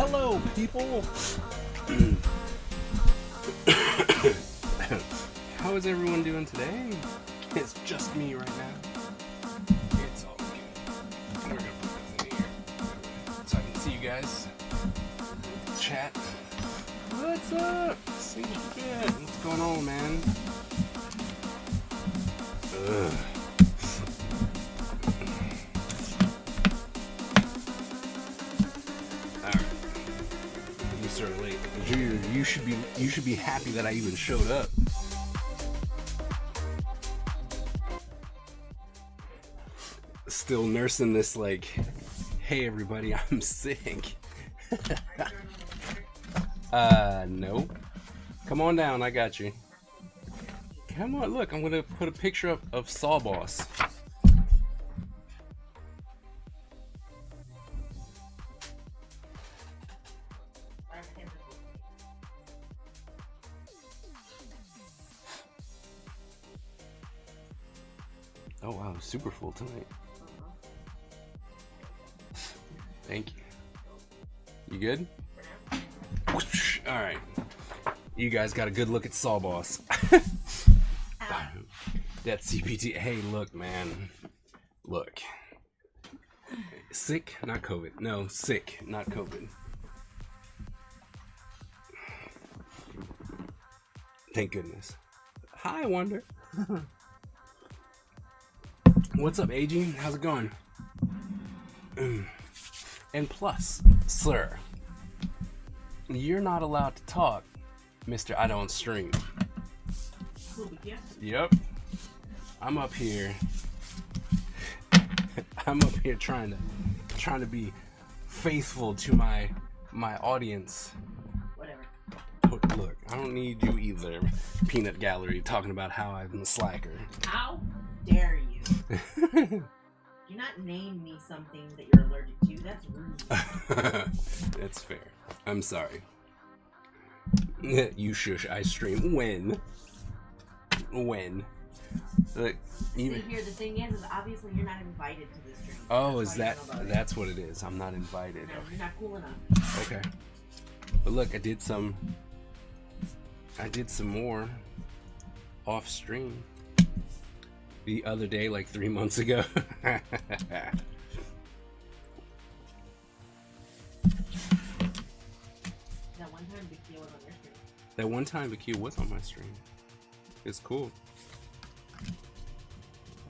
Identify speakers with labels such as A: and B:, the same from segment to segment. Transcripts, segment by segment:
A: Hello, people! How is everyone doing today? It's just me right now. It's all good. We're gonna put this in here so I can see you guys. Chat. What's up? See you good. What's going on, man? Ugh. Late. Junior, you should be happy that I even showed up. Still nursing this like, hey everybody, I'm sick. No. Come on down, I got you. Come on, look, I'm gonna put a picture up of Sawboss. Oh wow, super full tonight. Thank you. You good? Alright. You guys got a good look at Sawboss. That CPT. Hey, look, man. Look. Sick, not COVID. No, sick, not COVID. Thank goodness. Hi, Wonder. What's up, AG? How's it going? And plus, sir, you're not allowed to talk, Mr. I don't stream. Yep. I'm up here. I'm up here trying to be faithful to my audience. Whatever. Look, I don't need you either, Peanut Gallery, talking about how I'm a slacker.
B: How dare you? Do not name me something that you're allergic to. That's rude.
A: That's fair. I'm sorry. You shush. I stream when. Look,
B: even here, the thing is obviously you're not invited to this stream.
A: Oh, that's what it is. I'm not invited.
B: No, you're not cool enough.
A: Okay. But look, I did some more off stream the other day, like 3 months ago.
B: That one time Bakil was on your stream.
A: That one time Bakil was on my stream. It's cool.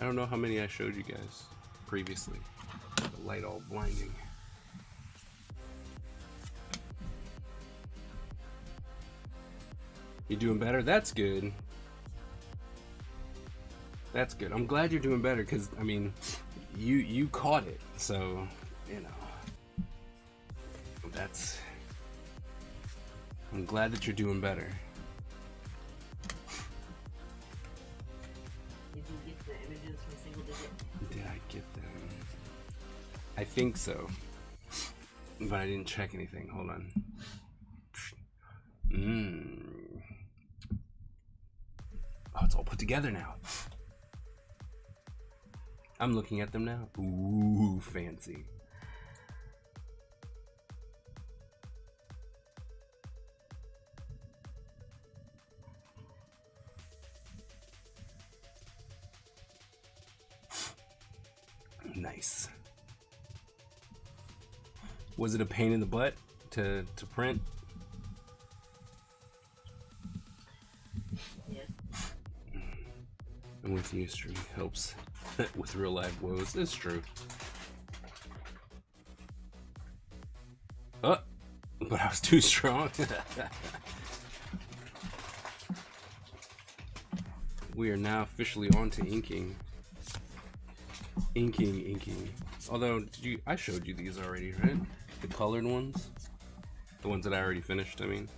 A: I don't know how many I showed you guys previously. The light all blinding. You doing better? That's good. That's good. I'm glad you're doing better because, I mean, you caught it. So, you know, I'm glad that you're doing better.
B: Did you get the images from Single Digit?
A: Did I get them? I think so. But I didn't check anything. Hold on. Oh, it's all put together now. I'm looking at them now. Ooh, fancy. Nice. Was it a pain in the butt to print?
B: Yes.
A: And with Ustream helps with real life woes. It's true. Oh, but I was too strong. We are now officially on to inking. Inking. Although, I showed you these already, right? The colored ones? The ones that I already finished, I mean.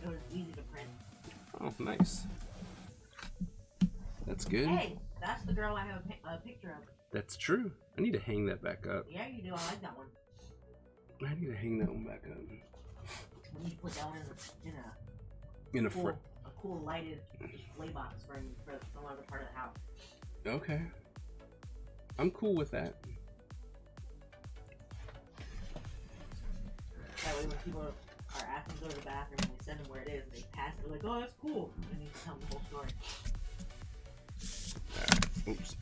B: It was easy to print.
A: Oh, nice. That's good.
B: Hey, that's the girl I have a picture of.
A: That's true. I need to hang that back up.
B: Yeah, you do. I like that one.
A: I need to hang that one back up.
B: We need to put that one in a cool lighted display box for some other part of the house.
A: Okay. I'm cool with that.
B: That way when people are asking to go to the bathroom and we send them where it is, they pass it, they're like, oh, that's cool. And you tell them the whole story.
A: Alright, oops.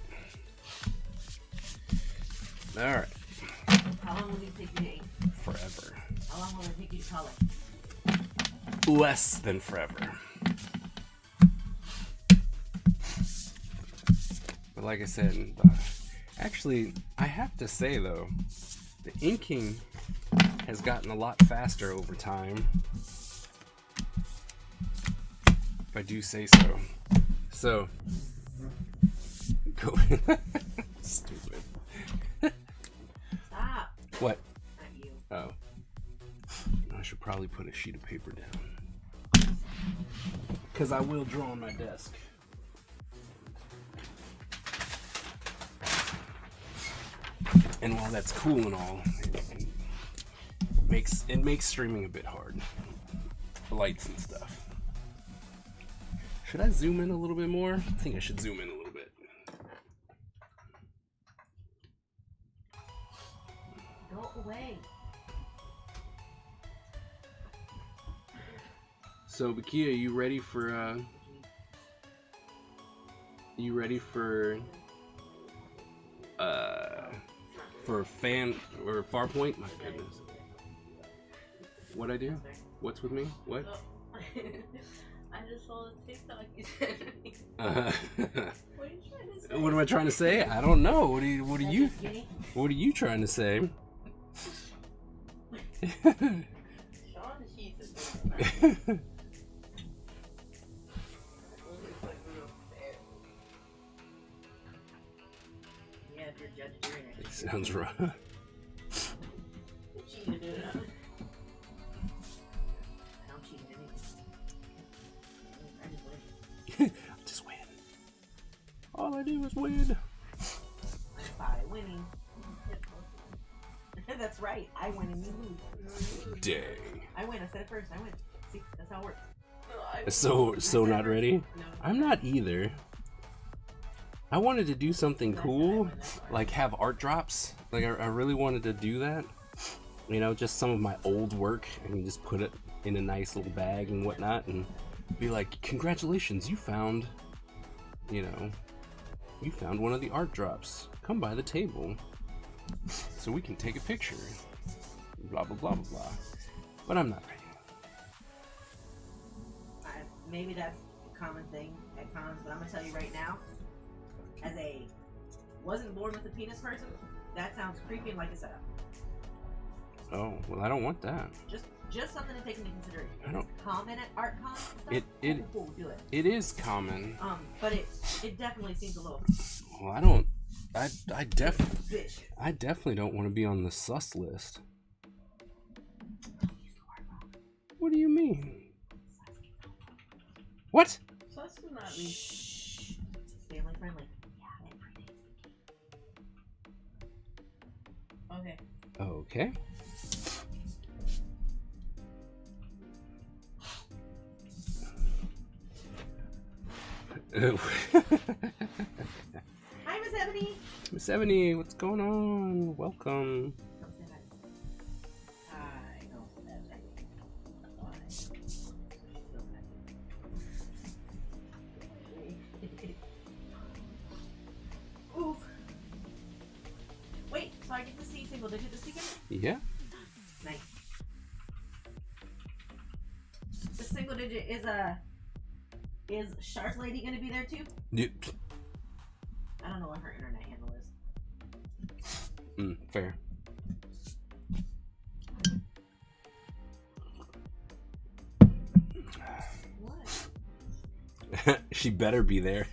A: Alright.
B: How long will it take you to ink?
A: Forever.
B: How long will it take you to color?
A: Less than forever. But like I said, actually, I have to say though, the inking has gotten a lot faster over time. If I do say so. So, go. Stupid.
B: Stop.
A: What?
B: Not you.
A: Oh. I should probably put a sheet of paper down. Because I will draw on my desk. And while that's cool and all, it makes streaming a bit hard. The lights and stuff. Should I zoom in a little bit more? I think I should zoom in a little bit.
B: Go away.
A: So, Bakia, you ready for fan or Farpoint? My goodness. What'd I do? What's with me? What?
C: Oh. I just saw the TikTok you sent me. What are you trying to say?
A: What am I trying to say? I don't know. What are you trying to say?
C: Sean Sheets is doing
B: Yeah, if you're judging, you're in it.
A: Sounds rough.
C: cheated it.
B: I don't cheat in anything. I just win.
A: Just win. All I do is win.
B: By winning. That's right. I win and you lose.
A: Dang.
B: I win. I said it first. I win. See, that's how it works.
A: So not ready?
B: No.
A: I'm not either. I wanted to do something cool, like have art drops. Like I really wanted to do that. You know, just some of my old work and just put it in a nice little bag and whatnot and be like, congratulations, you found one of the art drops. Come by the table so we can take a picture. Blah, blah, blah, blah, blah. But I'm not ready.
B: Maybe that's a common thing at cons, but I'm gonna tell you right now, as a wasn't born with a penis person, that sounds creepy and like a setup.
A: Oh, well, I don't want that.
B: Just something to take into consideration.
A: I don't.
B: It's common at art cons and stuff. Cool, do it.
A: It is common.
B: But it definitely seems a little
A: Well, I don't. I
B: vicious.
A: definitely don't want to be on the sus list. What do you mean? What?
C: Sus is not me.
B: Shh. Family friendly. Yeah, it predates.
C: Okay.
A: Okay.
B: Hi, Miss Ebony.
A: Miss Ebony, what's going on? Welcome.
B: Don't say that. Hi. Don't say that. Oof. Wait, so I get to see single digit this weekend?
A: Yeah.
B: Nice. The single digit is Shark Lady gonna be there too?
A: Yep.
B: I don't know what her internet handle is.
A: Fair.
B: What?
A: She better be there.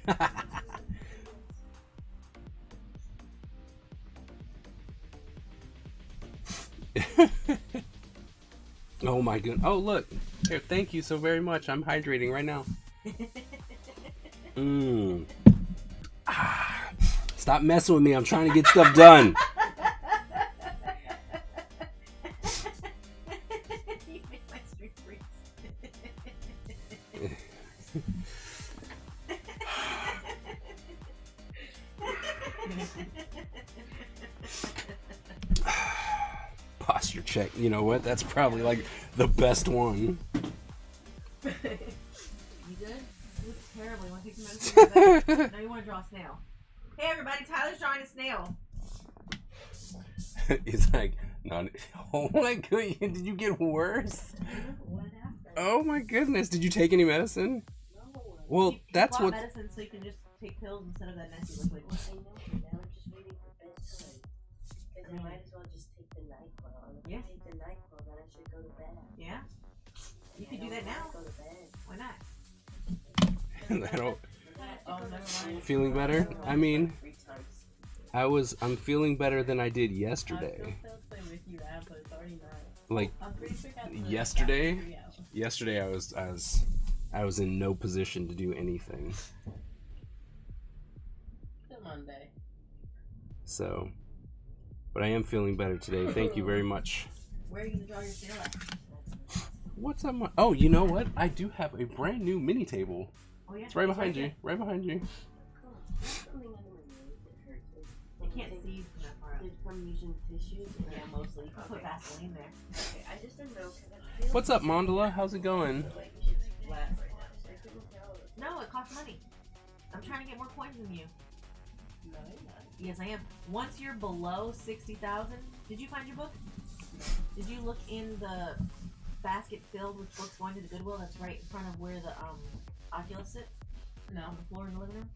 A: Oh my goodness. Oh look. Here, thank you so very much. I'm hydrating right now. Stop messing with me. I'm trying to get stuff done.
B: You make my street freeze.
A: Posture check. You know what? That's probably like the best one.
B: You good? You look terrible. You want to take some medicine? No, you want to draw a snail. Hey, everybody. Tyler's drawing a snail.
A: He's like, no. Oh my god, did you get worse?
C: What happened?
A: Oh my goodness, did you take any medicine?
C: No.
A: Well,
B: You
A: that's
B: bought
A: what.
B: medicine so you can just take pills instead of that nasty liquid.
C: Well, I know, but now I'm just waiting for bedtime. Because I might as well just take the NyQuil. And if
B: Yeah.
C: I take the NyQuil, then I should go to bed.
B: Yeah? You
C: I
B: can do
C: don't
B: that
C: wanna
B: now.
C: Go to bed.
B: Why not?
A: I don't.
B: Oh, never mind.
A: Feeling better? I mean,
C: 3 times.
A: I'm feeling better than I did yesterday. Like yesterday, I was in no position to do anything.
C: Till Monday.
A: So, but I am feeling better today. Thank you very much.
B: Where are you going to draw your snail at?
A: What's on my? Oh, you know what? I do have a brand new mini table.
B: Oh, yeah?
A: It's right behind you. Right behind you.
C: Something on my nose that hurts.
B: You can't see from that far up.
C: Did from using tissues?
B: Yeah, mostly. You can put Vaseline there.
C: Okay, I just didn't know because I feel
A: What's up, Mandala? How's it going?
C: like it's flat right now. I couldn't tell.
B: No, it costs money. I'm trying to get more coins than you.
C: No, you're not.
B: Yes, I am. Once you're below 60,000, did you find your book? Did you look in the basket filled with books going to the Goodwill that's right in front of where the Oculus sits? No, on the floor in the living room?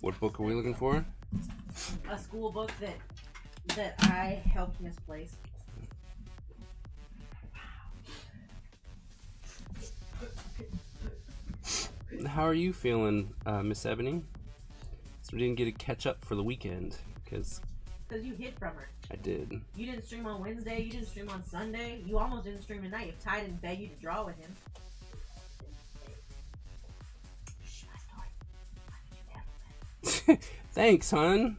A: What book are we looking for?
B: A school book that I helped misplace.
A: How are you feeling, Miss Ebony? So we didn't get to catch up for the weekend because
B: Because you hid from her.
A: I did.
B: You didn't stream on Wednesday. You didn't stream on Sunday. You almost didn't stream tonight if Ty didn't beg you to draw with him. Shh, my story.
A: Thanks, hon.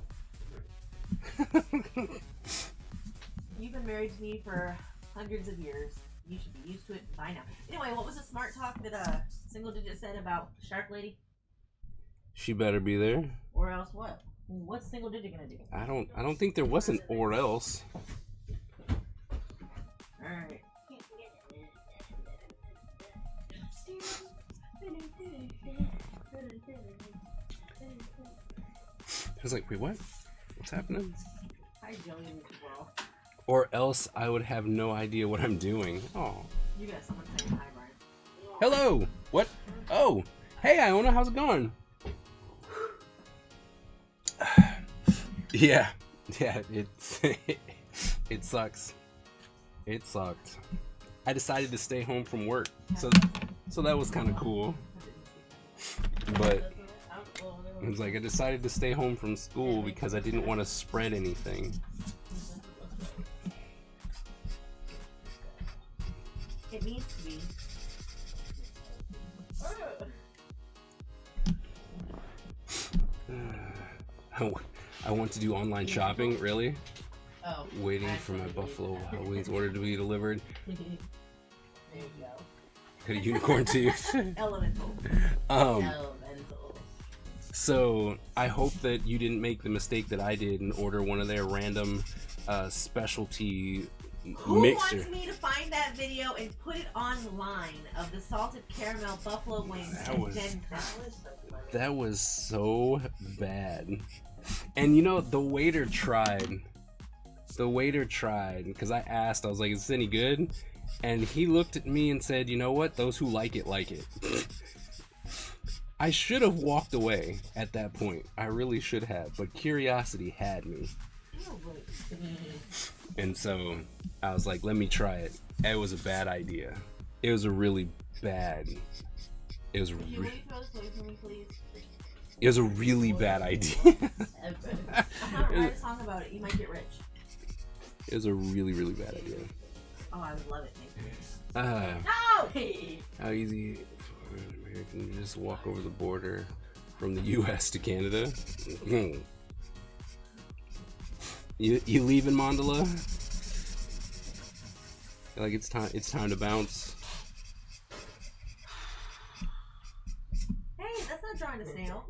B: You've been married to me for hundreds of years. You should be used to it by now. Anyway, what was the smart talk that Single Digit said about Shark Lady?
A: She better be there.
B: Or else what? What's Single Digit gonna do?
A: I don't think there was an or else.
B: Alright.
A: I was like, wait, what? What's happening?
B: Hi, Jillian as well.
A: Or else I would have no idea what I'm doing. Oh.
B: You got someone saying hi, Brian.
A: Hello. What? Oh. Hey, Iona. How's it going? Yeah. It sucks. It sucked. I decided to stay home from work, so that was kind of cool. But it was like I decided to stay home from school because I didn't want to spread anything.
B: It needs to be.
A: I want to do online shopping, really?
B: Oh.
A: Waiting for my Buffalo Wild Wings order to be delivered.
B: There you go.
A: Got a unicorn too.
B: Elemental.
C: Elemental.
A: So I hope that you didn't make the mistake that I did and order one of their random specialty
B: Who
A: mixer.
B: wants me to find that video and put it online of the salted caramel buffalo wings and then
A: That was so bad. And you know, the waiter tried. The waiter tried because I asked, I was like, is this any good? And he looked at me and said, you know what? Those who like it, like it. I should have walked away at that point. I really should have. But curiosity had me. And so I was like, let me try it. It was a bad idea. It was a really bad. It was.
B: Will you throw this away for me, please?
A: It was a really bad idea.
B: I'm not write a song about it. You might get rich.
A: It was a really, really bad idea.
B: Oh, I would love it. Thank you. No!
A: How easy for an American to just walk over the border from the U.S. to Canada? You leaving, Mandala? Like it's time to bounce.
B: Hey, that's not drawing a snail.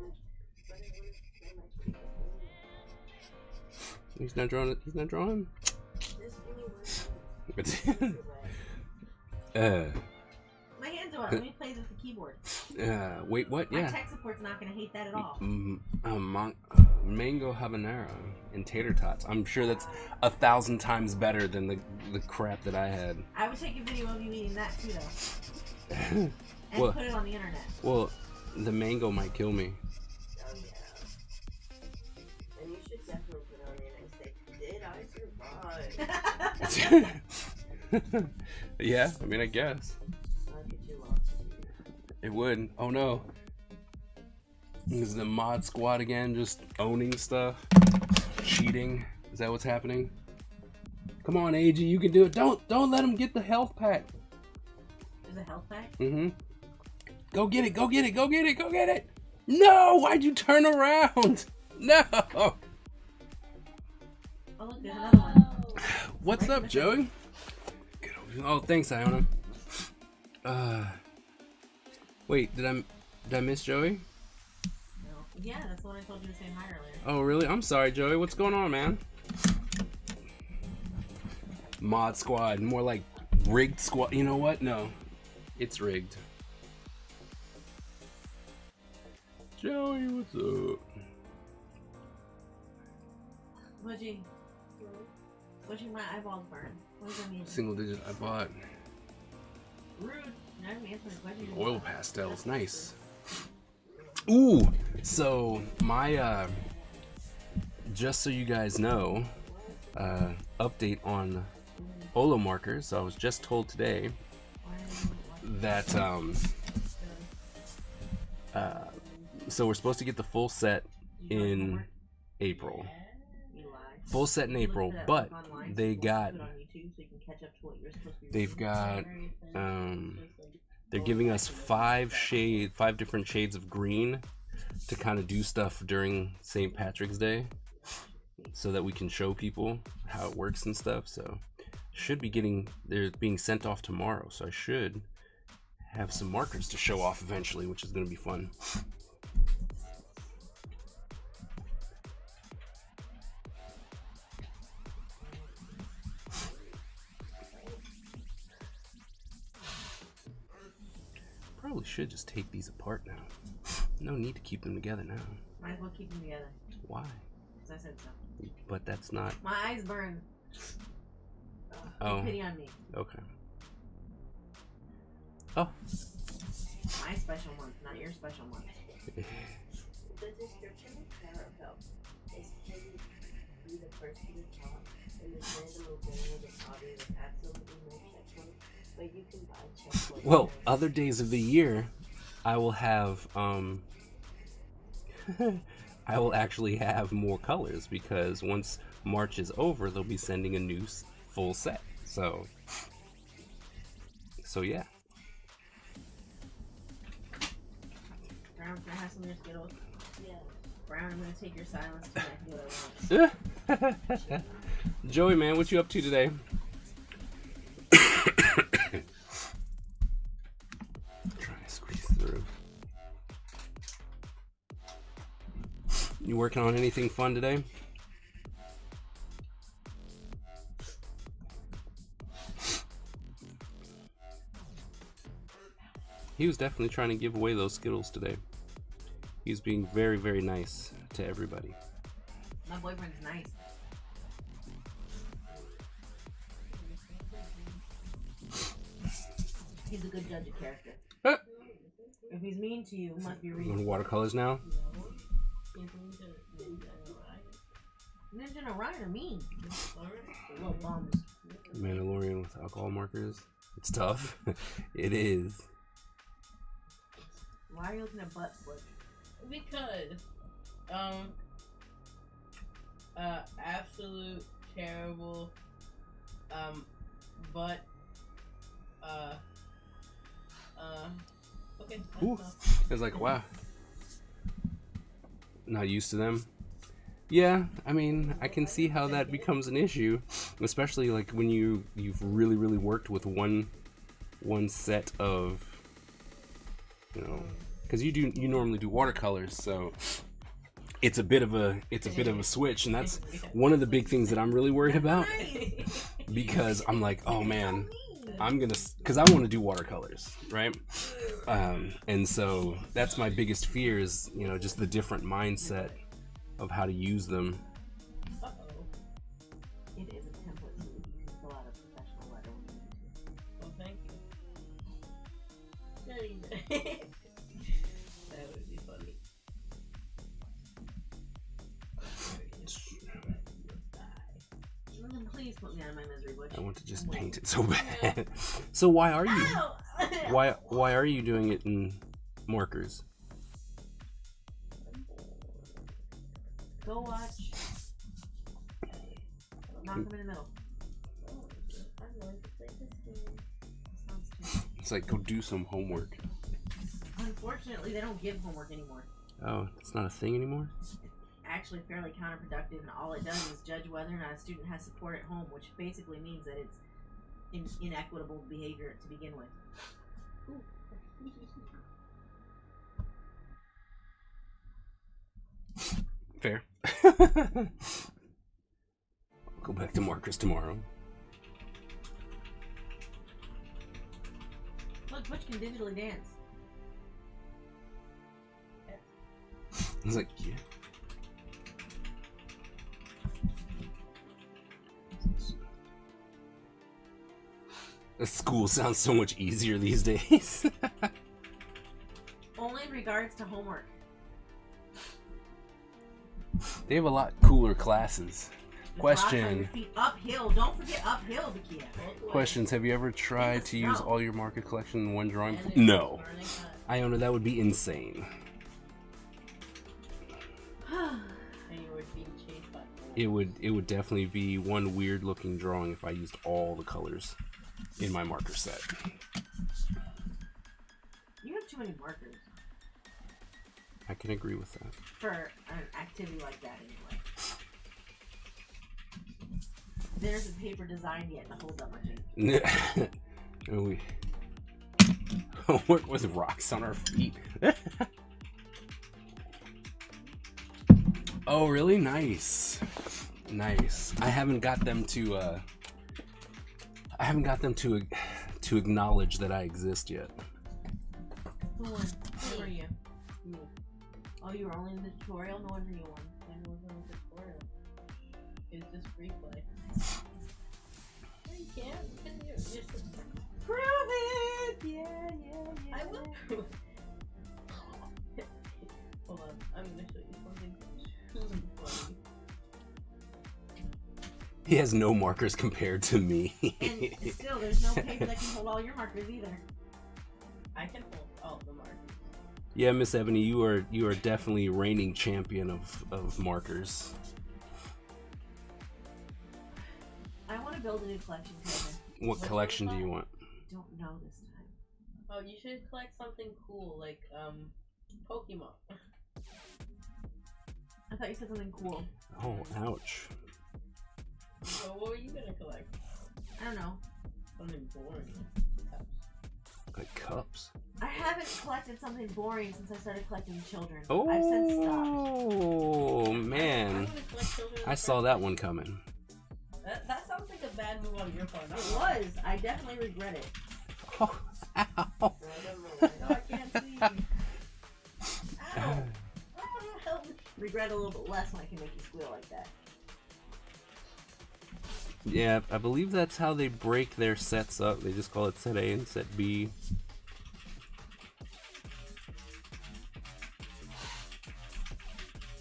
A: He's not drawing. He's not drawing.
B: My hands are up. Let me play with the keyboard.
A: Wait, what?
B: My
A: Yeah.
B: tech support's not gonna hate that at all.
A: Mango habanero and tater tots. I'm sure that's 1,000 times better than the crap that I had.
B: I would take a video of you eating that too, though, and
A: Well-
B: put it on the internet.
A: Well, the mango might kill me.
C: Oh, yeah. And you should definitely put on there and say, did I survive?
A: Yeah, I mean, I guess.
C: I'll get you lost.
A: It would. Oh no. Is the mod squad again just owning stuff? Cheating? Is that what's happening? Come on, AG, you can do it. Don't let him get the health pack.
B: There's a health pack.
A: Mm-hmm. Go get it, go get it, go get it, go get it! No! Why'd you turn around? No!
B: Oh look, there's another one.
A: What's up, Joey? Oh, thanks, Iona. Wait, did I miss Joey?
B: No. Yeah, that's what I told you to say hi earlier.
A: Oh, really? I'm sorry, Joey. What's going on, man? Mod squad, more like rigged squad. You know what? No, it's rigged. Joey, what's up?
B: What'd my eyeballs burn? What does that mean?
A: Single digit. I bought
B: Rude. Never answered my question.
A: oil pastels. Nice. Ooh. So my just so you guys know, update on Olo markers. So I was just told today that so we're supposed to get the full set in April. Full set in April, but they've got they're giving us 5 different shades of green to kind of do stuff during St. Patrick's Day, so that we can show people how it works and stuff. So they're being sent off tomorrow, so I should have some markers to show off eventually, which is going to be fun. Probably should just take these apart now. No need to keep them together now.
B: Might as well keep them together.
A: Why?
B: Because I said so.
A: But that's not.
B: My eyes burn.
A: Oh.
B: Take pity on me.
A: Okay. Oh.
B: My special month, not your special month.
C: The description of Parallel is to be the first to the top, and this random opening of the body with absolutely no checkpoint, but you can buy checkpoints.
A: Well, other days of the year, I will have I will actually have more colors, because once March is over, they'll be sending a new full set. So yeah.
B: Brown, can I have some of your Skittles?
C: Yeah.
B: Brown, I'm gonna take your silence so I can do what I want.
A: Joey, man, what you up to today? Trying to squeeze through. You working on anything fun today? He was definitely trying to give away those Skittles today. He's being very, very nice to everybody.
B: My boyfriend's nice. He's a good judge of character. If he's mean to you, it must be
A: You
B: reason.
A: want watercolors now?
B: Ninja and Orion are mean. Little bums.
A: Mandalorian with alcohol markers. It's tough. It is.
B: Why are you looking at butt flips?
C: Because, absolute terrible, but, okay.
A: Ooh. It's like, wow. Not used to them. Yeah, I mean, I can see how that becomes an issue, especially like when you've really, really worked with one set of, you know, because you normally do watercolors, so it's a bit of a switch, and that's one of the big things that I'm really worried about. because I'm like, oh man, I'm gonna, because I want to do watercolors, right? And so that's my biggest fear is, you know, just the different mindset of how to use them.
B: Uh-oh. It is a template, so you can fill out a professional letter when you need to.
C: Well, thank you. That would be funny.
B: Please put me out of my misery, Butch.
A: I want to just paint it so bad. So why are you?
B: Ow!
A: Why are you doing it in markers?
B: Go watch. Knock him in the middle.
C: I'm going to play this game.
B: Sounds too.
A: It's like, go do some homework.
B: Unfortunately, they don't give homework anymore.
A: Oh, it's not a thing anymore?
B: Actually fairly counterproductive, and all it does is judge whether or not a student has support at home, which basically means that it's inequitable behavior to begin with.
A: Fair. I'll go back to markers tomorrow.
B: Look, Butch can digitally dance.
A: I was like, yeah. School sounds so much easier these days.
B: Only in regards to homework.
A: They have a lot cooler classes.
B: Just rocks on
A: Question.
B: your feet uphill. Don't forget uphill, Bakia.
A: Questions. Have you ever tried to use
B: snow.
A: all your marker collection in one drawing?
C: And
A: No.
C: burning hot.
A: Iona, that would be insane.
C: And you were being chased by wolves.
A: It would definitely be one weird looking drawing if I used all the colors in my marker set.
B: You have too many markers
A: I can agree with that.
B: for an activity like that anyway. There isn't paper designed yet to hold that much ink.
A: We work with rocks on our feet. Oh, really? Nice. Nice. I haven't got them to acknowledge that I exist yet.
B: Who won? Who are you?
C: Me.
B: Oh, you were only in the tutorial? No wonder you won.
C: I was on the tutorial. It's just free play. No, you can't. You're just...
B: Prove it! Yeah.
C: I will prove it. Hold on. I'm gonna show you something too funny.
A: He has no markers compared to me.
B: And still, there's no paper that can hold all your markers either.
C: I can hold all the markers.
A: Yeah, Miss Ebony, you are definitely reigning champion of markers.
B: I want to build a new collection, Taylor.
A: What collection do you want?
B: Don't know this time.
C: Oh, you should collect something cool, like, Pokemon.
B: I thought you said something cool.
A: Oh, ouch.
C: So what were you gonna collect?
B: I don't know.
C: Something boring.
A: Like cups.
B: I haven't collected something boring since I started collecting children. I've since stopped.
A: Oh,
C: I'm
A: man.
C: gonna collect children's
A: I saw that one coming.
C: That sounds like a bad move on your part.
B: It was. I definitely regret it.
A: Oh, ow.
C: No, I can't see. Ow! Oh, help me.
B: Regret a little bit less when I can make you squeal like that.
A: Yeah, I believe that's how they break their sets up. They just call it set A and set B.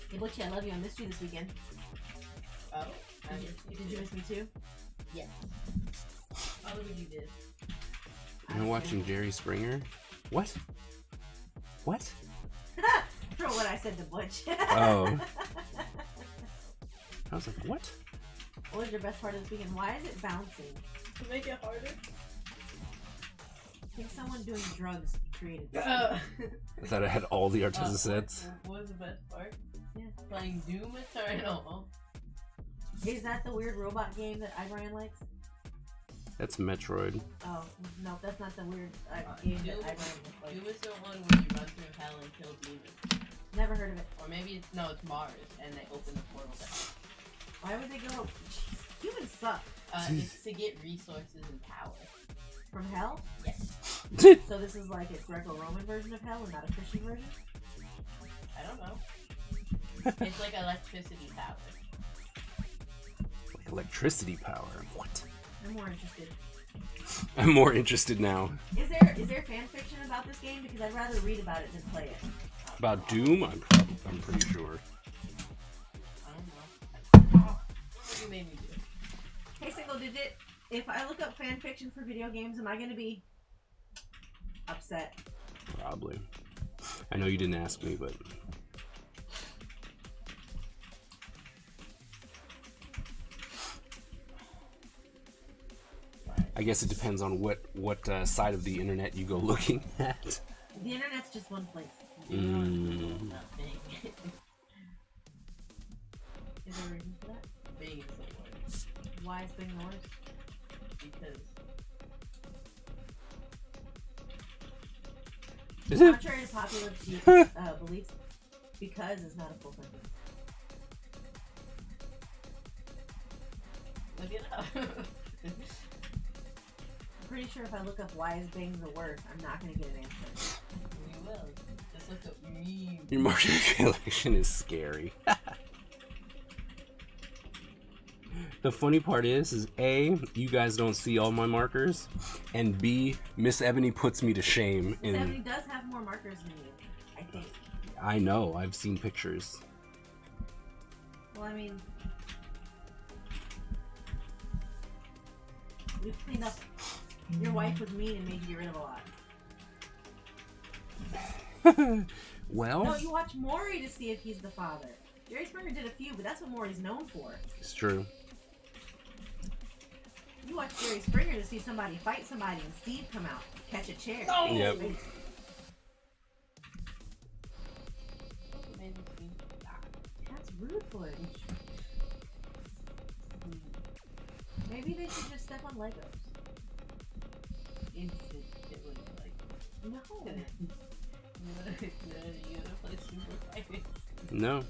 B: Hey, Butchie, I love you. I missed you this weekend.
C: Oh,
B: Did you miss me too?
C: Yes. Oh, look what you did.
A: You're watching Jerry Springer? What? What?
B: For what I said to Butch.
A: Oh. I was like, what?
B: What was your best part of this weekend? Why is it bouncing?
C: To make it harder?
B: I think someone doing drugs created this.
A: I thought I had all the Arteza sets.
C: What was the best part?
B: Yeah.
C: Playing Doom Eternal.
B: Is that the weird robot game that Ibrian likes?
A: That's Metroid.
B: Oh, no, that's not the weird game that
C: Doom-
B: Ibrian likes.
C: Doom is the one where you run through hell and kill demons.
B: Never heard of it.
C: Or maybe it's Mars and they open the portal down.
B: Why would they go? Jeez, humans suck.
C: It's to get resources and power.
B: From hell?
C: Yes.
B: So this is like a Greco-Roman version of hell and not a Christian version?
C: I don't know. It's like electricity power.
A: Like electricity power. What?
B: I'm more interested.
A: I'm more interested now.
B: Is there fan fiction about this game? Because I'd rather read about it than play it.
A: About Doom, I'm pretty sure.
C: I don't know. What you made me do?
B: Hey, Single Digit, if I look up fan fiction for video games, am I going to be upset?
A: Probably. I know you didn't ask me, but I guess it depends on what side of the internet you go looking at.
B: The internet's just one place.
A: Mm.
C: Nothing.
B: Is there a reason for that?
C: Big is the word.
B: Why is Bing the worst?
C: Because
B: Contrary to popular beliefs, because is not a full sentence.
C: look it up.
B: I'm pretty sure if I look up why is Bing the worst, I'm not going to get an answer.
C: You will. Just look up memes.
A: Your market collection is scary. The funny part is A, you guys don't see all my markers, and B, Miss Ebony puts me to shame.
B: Miss Ebony does have more markers than you, I think.
A: I know, I've seen pictures.
B: Well, I mean, we've cleaned up. Your wife was mean and made you get rid of a lot.
A: Well,
B: No, you watch Maury to see if he's the father. Jerry Springer did a few, but that's what Maury's known for.
A: it's true.
B: You watch Jerry Springer to see somebody fight somebody and Steve come out, catch a chair.
C: Oh!
A: Yep.
B: That's rude footage. Maybe they should just step on Legos.
C: Instantly, like,
B: No.
C: you wanna play Super Fighting?
A: No,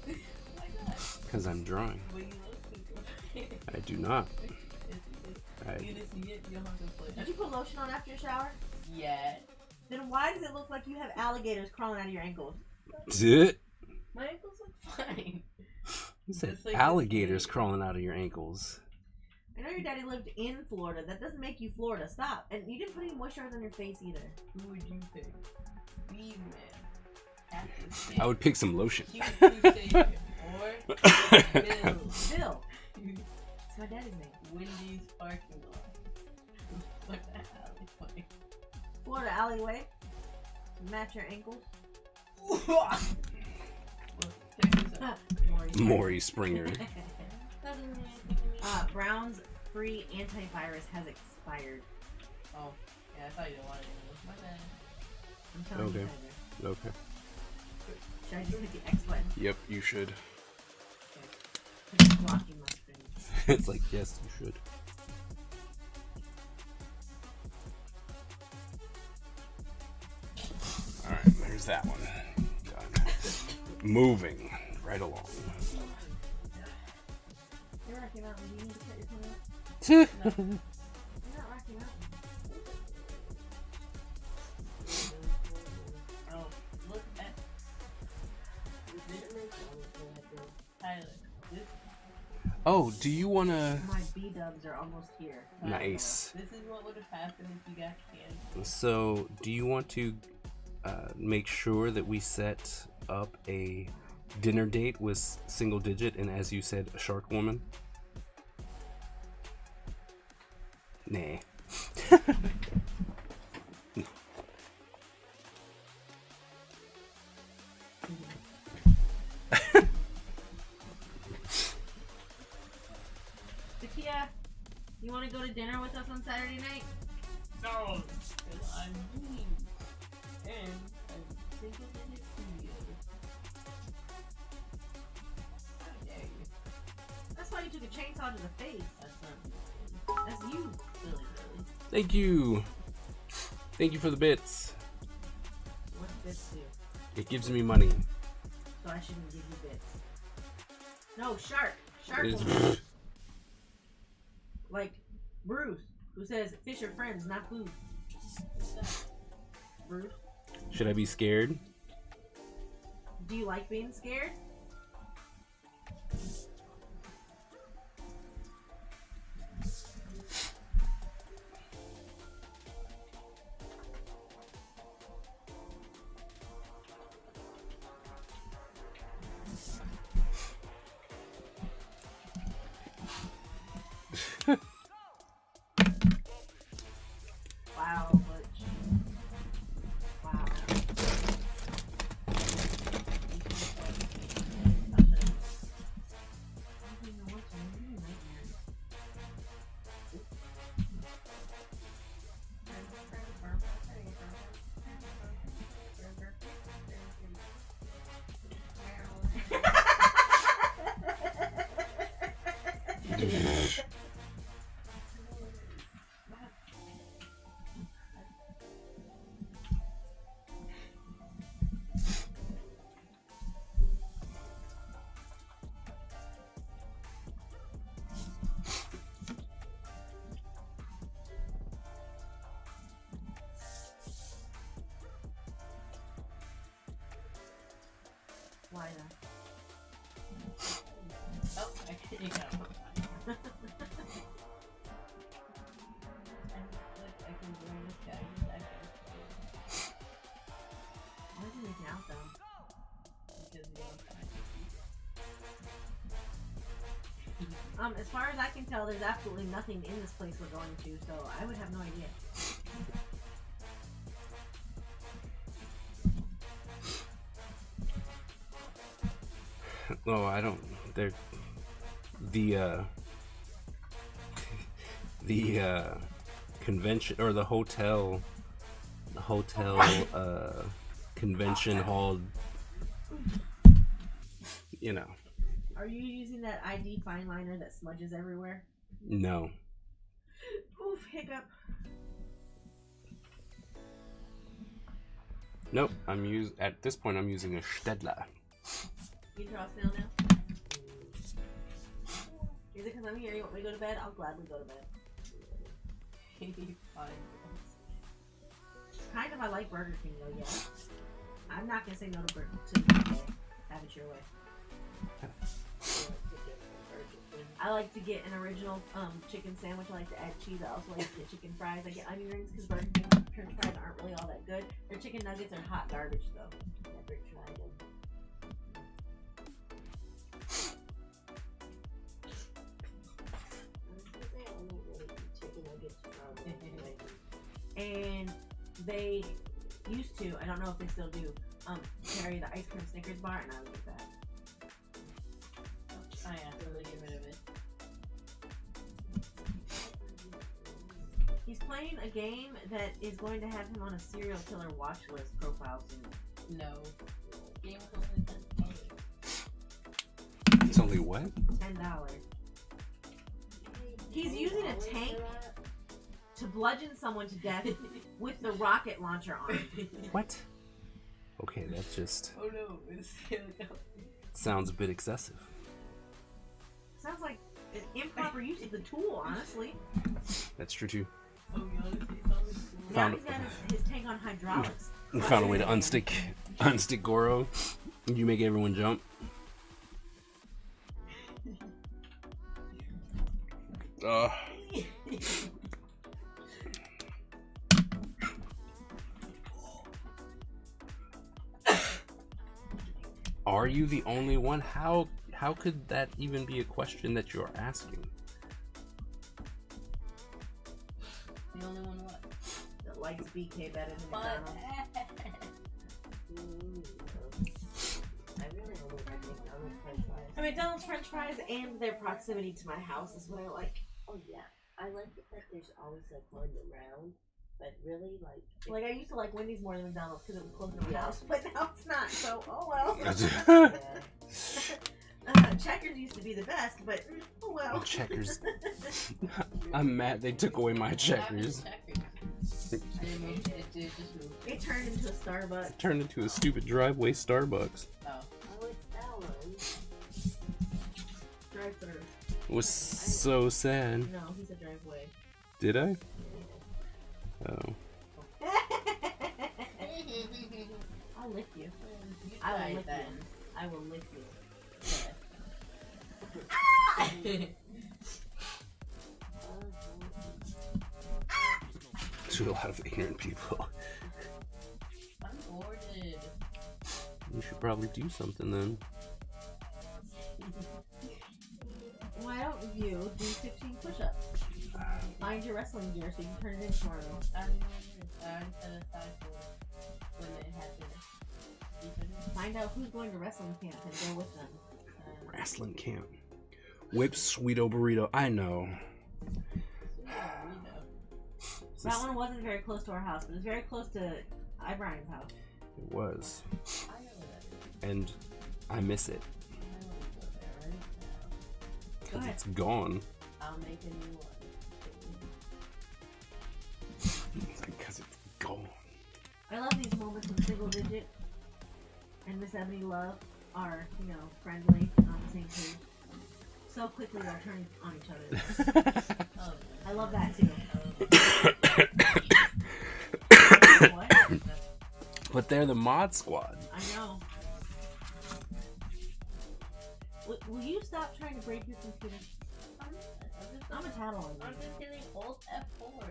C: Why not?
A: because I'm drawing.
C: Well, you love Super Fighting.
A: I do not.
C: You just see it, you don't have to play.
B: Did you put lotion on after your shower?
C: Yeah.
B: Then why does it look like you have alligators crawling out of your ankles?
A: Zit.
C: My ankles look fine.
A: You said
C: It's like
A: alligators crawling out of your ankles.
B: I know your daddy lived in Florida. That doesn't make you Florida. Stop. And you didn't put any moisturizer on your face either.
C: Who would you pick? Weed Man.
A: I would pick some lotion.
C: Cute Crusader. Or Bill.
B: Bill. It's my daddy's name.
C: Wendy's parking lot. What the hell?
B: Florida alleyway. Match your ankles.
C: Well, check this out.
A: Maury Springer.
B: Brown's free antivirus has expired.
C: Oh, yeah, I thought you didn't want it anymore. My bad.
B: I'm telling
A: Okay.
B: you. Tyler.
A: Okay.
B: Should I just hit the X button?
A: Yep, you should.
B: It's blocking my screen.
A: It's like, yes, you should. Alright, there's that one. Done. Moving right along.
B: You're Rocky Mountain. Do you need to cut your tongue out? You're not Rocky Mountain.
C: Oh, look at Tyler. This,
A: Oh, do you want to...
B: My B-dubs are almost here.
A: Nice.
C: this is what would have happened if you got cancer.
A: So, do you want to make sure that we set up a dinner date with Single Digit and, as you said, a Shark Woman? Nah.
B: Zakia, you want to go to dinner with us on Saturday night?
C: No, because I'm mean. And I'm Single Digit Studios. How dare you?
B: That's why you took a chainsaw to the face.
C: That's not me.
B: That's you.
C: Silly Billy.
A: Thank you. Thank you for the bits.
B: What's this do?
A: It gives me money.
B: So I shouldn't give you bits. No, shark. Shark
A: It is-
B: will like Bruce, who says fish are friends, not food. Bruce,
A: Should I be scared?
B: do you like being scared? Wow, Butch. Wow. Why not?
C: Oh, you got it. I can bring this guy back
B: Why is he making out though?
C: because you
B: As far as I can tell, there's absolutely nothing in this place we're going to, so I would have no idea.
A: No, I don't. They're the convention or the hotel convention hall. You know,
B: Are you using that ID fine liner that smudges everywhere?
A: no.
B: Oof, hiccup.
A: Nope. At this point. I'm using a Stedler.
B: You draw snail now? Is it because I'm here? You want me to go to bed? I'll gladly go to bed.
C: fine.
B: Kind of, I like Burger King though, yeah. I'm not gonna say no to Burger King today. Have it your way. I like to get an original chicken sandwich. I like to add cheese. I also like to get chicken fries. I get onion rings because Burger King French fries aren't really all that good. Their chicken nuggets are hot garbage though. Never tried them. And they used to, I don't know if they still do, carry the ice cream Snickers bar, and I would get that.
C: I have to really get rid of it.
B: He's playing a game that is going to have him on a serial killer watch list profile soon.
C: No. Game was only
A: It's only what?
B: $10. He's using a tank to bludgeon someone to death with the rocket launcher on.
A: What? Okay, that's just
C: Oh no, it's
A: sounds a bit excessive.
B: Sounds like an improper use of the tool, honestly.
A: That's true too.
C: Oh, you honestly, it's always cool.
B: Now
A: Found-
B: he's got his tank on hydraulics.
A: Found a way to unstick Goro. You make everyone jump. Are you the only one? How could that even be a question that you're asking?
C: The only one what?
B: That likes BK better than
C: But
B: McDonald's.
C: I really only like McDonald's French fries.
B: I mean, McDonald's French fries and their proximity to my house is what I like.
C: Oh yeah, I like it that there's always like one around, but really
B: Like, I used to like Wendy's more than McDonald's because it was closer to my house, but now it's not, so oh well. Checkers used to be the best, but oh well.
A: Checkers. I'm mad they took away my Checkers.
B: It turned into a Starbucks.
A: Turned into a stupid driveway Starbucks.
C: Oh, it's that one.
B: Drive-through.
A: It was so sad.
B: No, he said driveway.
A: Did I? Oh.
B: I'll lick you.
C: You
B: I will
C: tried
B: lick
C: then.
B: you. I will lick you.
A: To a lot of ignorant people.
C: I'm bored.
A: You should probably do something then.
B: Why don't you do 15 push-ups? Find your wrestling gear so you can turn it in tomorrow.
C: I already set aside for when it happens.
B: Find out who's going to wrestling camp and go with them.
A: Wrestling camp. Whip Sweeto Burrito. I know.
B: That one wasn't very close to our house, but it was very close to Brian's house.
A: It was.
C: I know that.
A: And I miss it.
C: I want to go there right now.
A: Because
B: ahead.
A: it's gone.
C: I'll make a new one.
A: Because it's gone.
B: I love these moments when Single Digit and Miss Ebony Love are, friendly, on the same page. So quickly they'll turn on each other.
C: Oh,
B: I love that too. What?
A: But they're the mod squad.
B: I know. Will you stop trying to break your computer? I'm a tattle on
C: I'm
B: you.
C: just hitting Alt F4.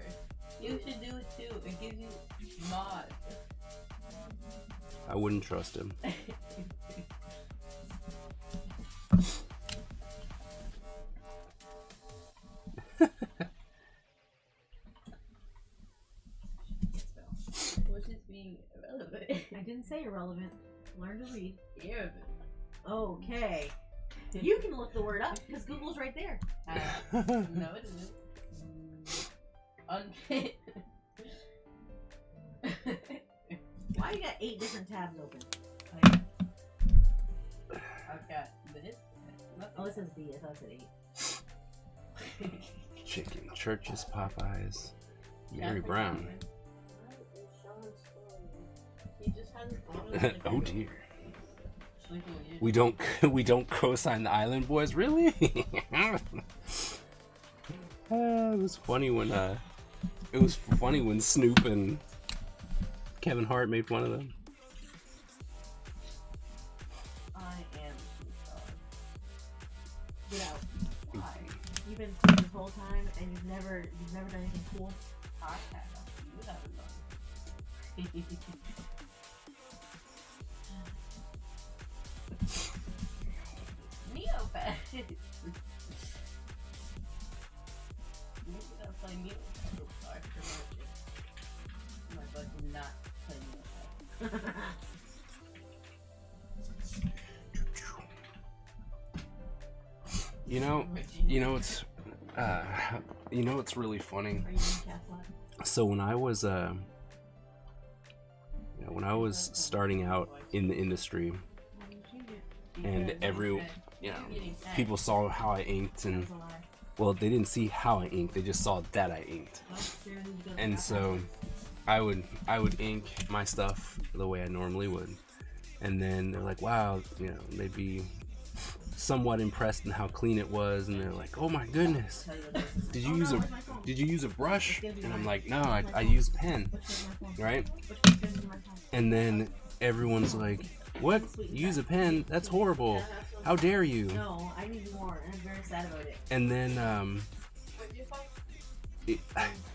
C: You should do it too. It gives you mods.
A: I wouldn't trust him.
C: Which is being irrelevant.
B: I didn't say irrelevant. Learn to read.
C: Irrelevant.
B: Okay. You can look the word up because Google's right there.
C: No, it isn't.
B: Why you got 8 different tabs open?
C: I've got this.
B: Oh, it says B. I thought it said 8.
A: Chicken, churches, Popeyes, Mary Brown.
C: He just hasn't
A: Oh dear.
C: sleeping with you.
A: We don't co-sign the Island Boys, really? It was funny when Snoop and Kevin Hart made fun of them.
C: I am sorry.
B: Get out.
C: Why?
B: You've been sick this whole time and you've never done anything cool.
C: I have. You haven't done it. Neopet. You gotta play Neopet. Oh, sorry. My butt did not play Neopet.
A: You know what's really funny.
B: Are you in caps lock?
A: So when I was starting out in the industry,
B: Why didn't you change it?
A: and people saw how I inked, and
B: That's a lie.
A: well, they didn't see how I inked, they just saw that I inked.
B: Well, there needs to go to
A: And
B: caps
A: so
B: lock.
A: I would ink my stuff the way I normally would, and then they're like, wow, they'd be somewhat impressed in how clean it was, and they're like, oh my goodness, did you use a brush? And I'm like, no, I use a pen, right? And then everyone's like, what? You use a pen? That's horrible. How dare you?
B: No, I need more, and I'm very sad about it.
A: And then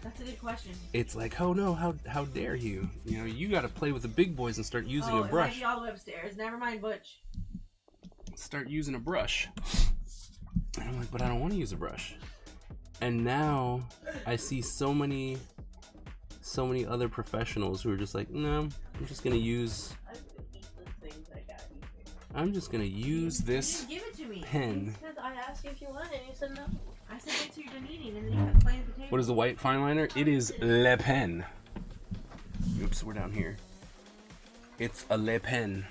B: That's a good question.
A: it's like, oh no, how dare you? You got to play with the big boys and start using a
B: It might
A: brush.
B: be all the way upstairs. Never mind, Butch.
A: Start using a brush. And I'm like, but I don't want to use a brush. And now I see so many other professionals who are just like, no, I'm just gonna use this
B: You didn't give it to me.
A: pen.
C: Because I asked you if you wanted, and you said no.
B: I said wait till you're done eating, and then you kept playing with the table.
A: What is the white fine liner? It is Le Pen. Oops, we're down here. It's a Le Pen.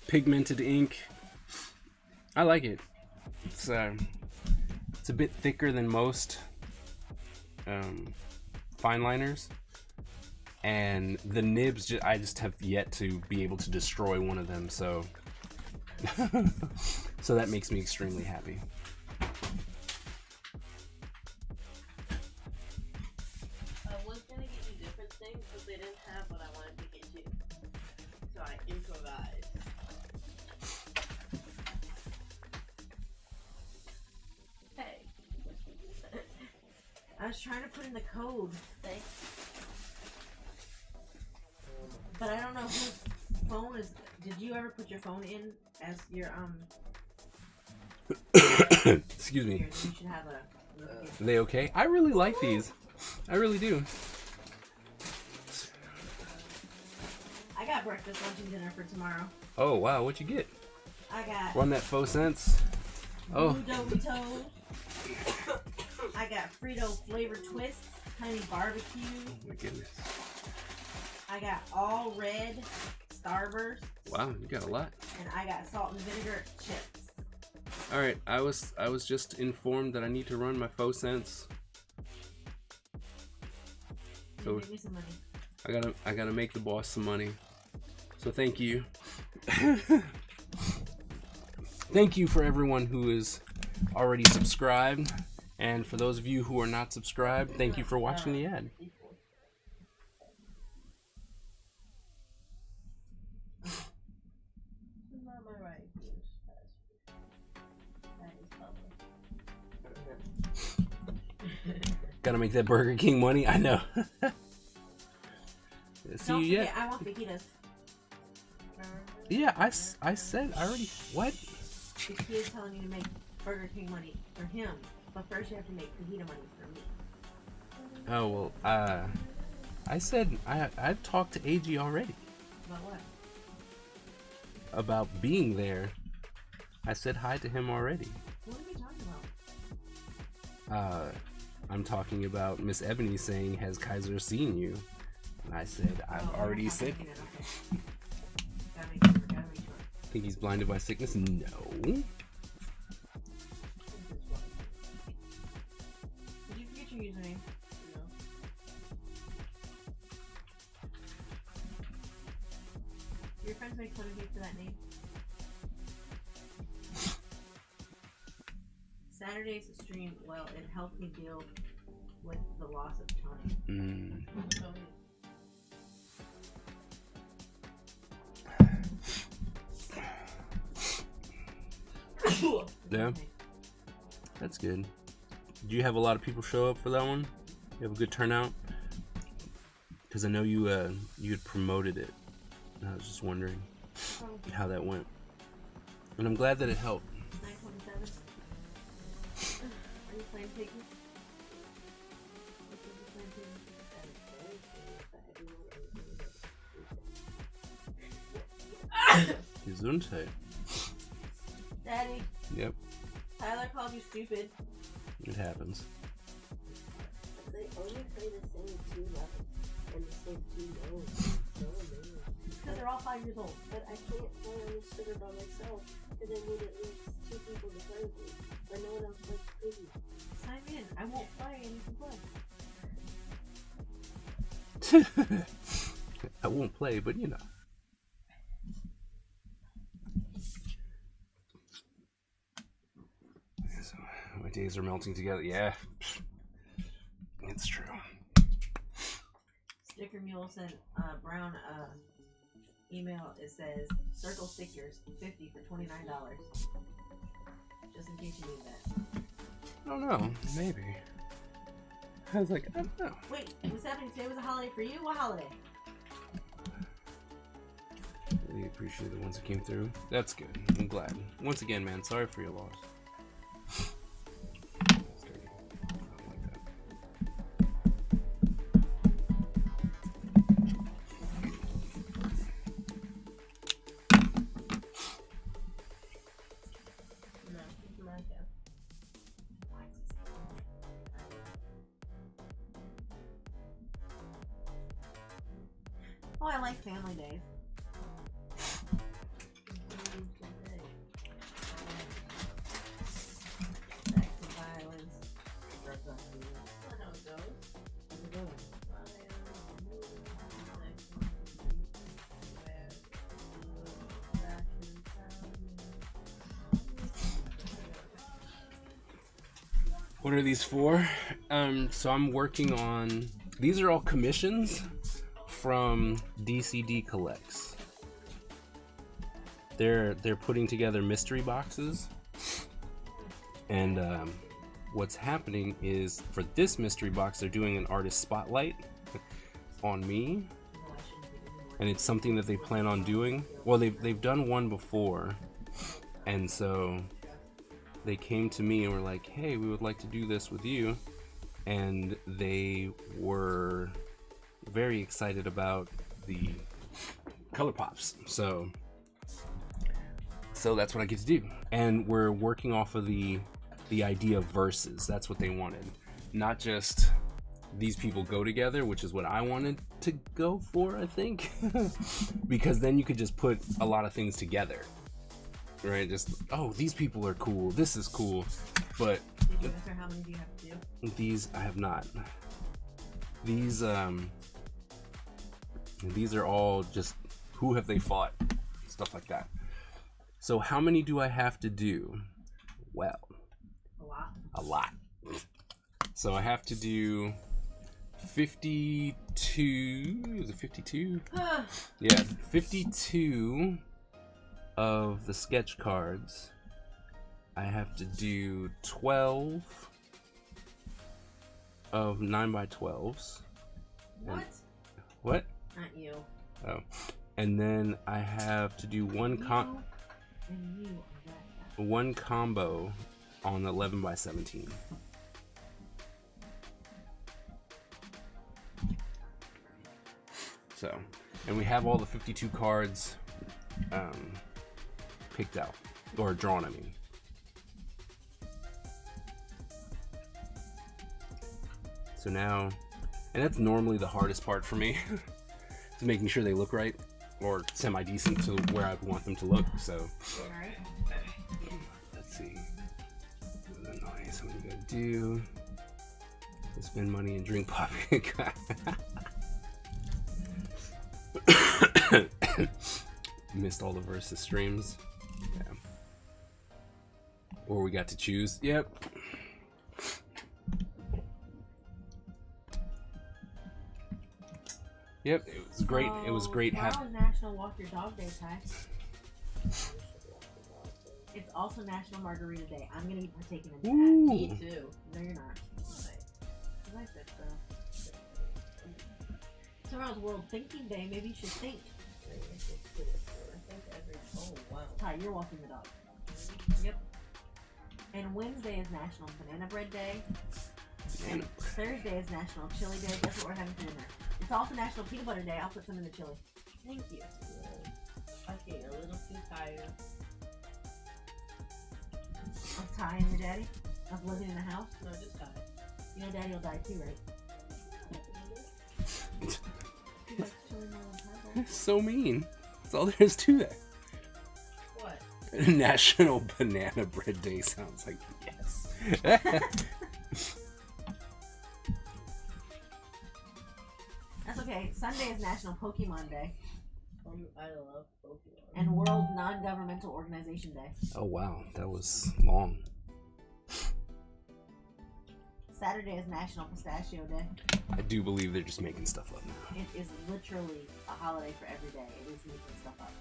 A: Pigmented ink. I like it. It's a bit thicker than most fine liners, and the nibs. I just have yet to be able to destroy one of them. So, so that makes me extremely happy.
B: trying to put in the code,
C: Thanks.
B: but I don't know whose phone is. Did you ever put your phone in as your
A: Excuse me.
B: Here, you should have a.
A: Are they okay? I really like these. I really do.
B: I got breakfast, lunch, and dinner for tomorrow.
A: Oh wow, what'd you get?
B: I got
A: Run that faux sense. Oh,
B: blue Doritos. I got Frito flavored twists, honey barbecue.
A: my goodness.
B: I got all red Starburst,
A: Wow, you got a lot.
B: and I got salt and vinegar chips.
A: All right, I was just informed that I need to run my faux sense. So
B: Give me some money.
A: I gotta make the boss some money. So thank you. Thank you for everyone who is already subscribed, and for those of you who are not subscribed, thank you for watching the ad.
C: Not my right. That is public.
A: Gotta make that Burger King money. I know. See
B: Don't
A: you
B: forget,
A: yet?
B: I want fajitas.
A: Yeah, I said I already. What?
B: The kid telling you to make Burger King money for him, but first you have to make fajita money for me.
A: Oh well. I said I've talked to AG already
B: About what?
A: about being there. I said hi to him already.
B: What are we talking about?
A: I'm talking about Miss Ebony saying, "Has Kaiser seen you?" And I said, "I've
B: Oh,
A: already
B: we're
A: said."
B: talking fajita, okay. Gotta make sure, gotta make sure.
A: Think he's blinded by sickness? No.
B: Did you forget your username?
C: No.
B: Your friends make fun of you for that name. Saturday's stream, well, it helped me deal with the loss of Tony.
A: Yeah. That's good. Did you have a lot of people show up for that one? You have a good turnout? Because I know you had promoted it. And I was just wondering how that went. And I'm glad that it helped.
B: 927. Are you playing Piggy? Which one are you playing Piggy?
C: I'm very curious that everyone
A: Gesundheit.
B: Daddy,
A: Yep,
B: Tyler called you stupid.
A: it happens.
C: they only play the same 2 levels and the same 2 nodes. So amazing.
B: Because they're all 5 years old.
C: But I can't play on this server by myself because I need at least 2 people to play with me. But no one else plays Piggy.
B: Sign in. I won't play and you can play.
A: I won't play, but you know. So, my days are melting together. Yeah, it's true.
B: Sticker Mule sent Brown email. It says circle stickers 50 for $29. Just in case you need that.
A: I don't know. Maybe. I was like, I don't know.
B: Wait, Miss Ebony, today was a holiday for you? What holiday?
A: Really appreciate the ones that came through. That's good. I'm glad. Once again, man, sorry for your loss. That's dirty. I don't like that.
C: No, it's my account.
B: Oh, I like family days. Sex and violence. Drugs on food.
C: That's how it goes.
B: How's it going?
A: What are these for? So I'm working on. These are all commissions from DCD Collects. They're putting together mystery boxes, and what's happening is for this mystery box, they're doing an artist spotlight on me,
B: No, I shouldn't be doing more.
A: and it's something that they plan on doing. Well, they've done one before, and so they came to me and were like, "Hey, we would like to do this with you," and they were very excited about the color pops. So that's what I get to do, and we're working off of the idea of verses. That's what they wanted, not just these people go together, which is what I wanted to go for, I think. Because then you could just put a lot of things together, right? Just, oh, these people are cool, this is cool. But
B: Did you answer how many do you have to do?
A: these I have not. These are all just who have they fought, stuff like that. So how many do I have to do? Well,
B: A lot.
A: a lot. So I have to do 52. Is it 52? Yeah, 52 of the sketch cards. I have to do 12 of 9x12s.
B: What?
A: What?
B: Not you.
A: Oh. And then I have to do one
B: You and you are that.
A: one combo on 11x17. So, and we have all the 52 cards picked out, or drawn, I mean. So now, and that's normally the hardest part for me, is making sure they look right, or semi-decent to where I'd want them to look, so.
B: Alright.
A: Let's see. Nice, what do you gotta do? Spend money and drink pocket. Missed all the versus streams. Yeah. Or we got to choose. Yep. Yep, it was great. It was great
B: Tomorrow
A: having.
B: is National Walk Your Dog Day, Ty. It's also National Margarita Day. I'm gonna be partaking in that.
A: Ooh.
B: Me too. No, you're not. I said so. Tomorrow's World Thinking Day. Maybe you should think.
C: Oh wow.
B: Ty, you're walking the dog. Yep. And Wednesday is National Banana Bread Day. And Thursday is National Chili Day. Guess what we're having for dinner? It's also National Peanut Butter Day. I'll put some in the chili.
C: Thank you. I'm getting a little too tired.
B: Of Ty and your daddy? Of living in a house?
C: No, just tired.
B: You know daddy will die too, right? He likes chili more than Ty does.
A: So mean. That's all there is to that.
C: What?
A: National Banana Bread Day sounds like yes.
B: That's okay. Sunday is National Pokemon Day
C: I love Pokemon.
B: and World Non-Governmental Organization Day.
A: Oh wow, that was long.
B: Saturday is National Pistachio Day.
A: I do believe they're just making stuff up now.
B: It is literally a holiday for every day. It is making stuff up.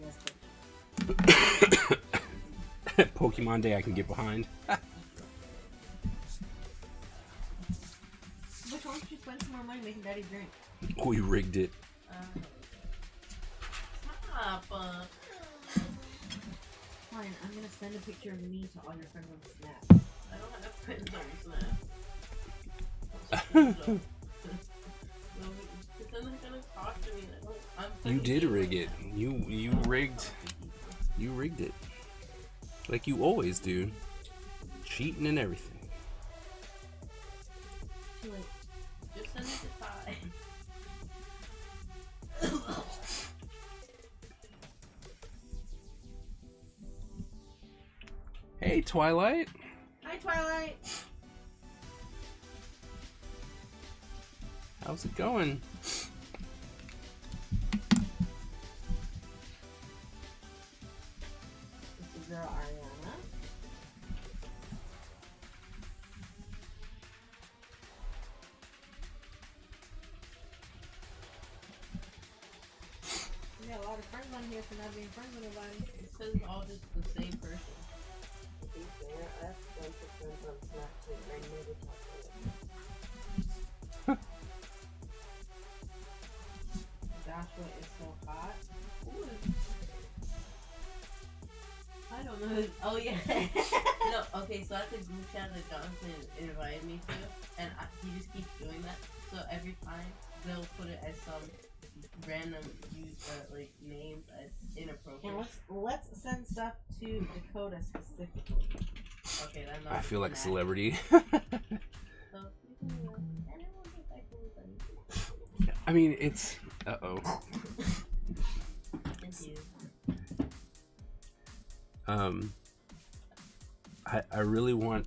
B: Yes, but
A: Pokemon Day I can get behind.
B: which one should you spend some more money making daddy drink?
A: We rigged it.
C: Stop.
B: Fine, I'm gonna send a picture of me to all your friends on Snap.
C: I don't have friends on Snap. No, because then they're gonna talk to me.
A: You did rig it. You rigged it. Like you always do. Cheating and everything.
B: Too late.
C: Just send it to Ty.
A: Hey Twilight.
B: Hi, Twilight.
A: How's it going?
B: This is girl Ariana. We got a lot of friends on here for not being friends with nobody.
C: It says all just the same person.
B: I think
C: Man, I have a bunch of friends on Snapchat and I never talk to them.
B: Joshua is so hot. Ooh. I don't know. Oh yeah. No. Okay. So that's a group chat that Jonathan invited me to, and he just keeps doing that. So every time they'll put it as some random like names as inappropriate. And let's send stuff to Dakota specifically. Okay, that's not.
A: I feel like a celebrity.
B: So you can do it. And it won't take that cool thing.
A: I mean, it's. Uh-oh.
B: Thank you.
A: I really want.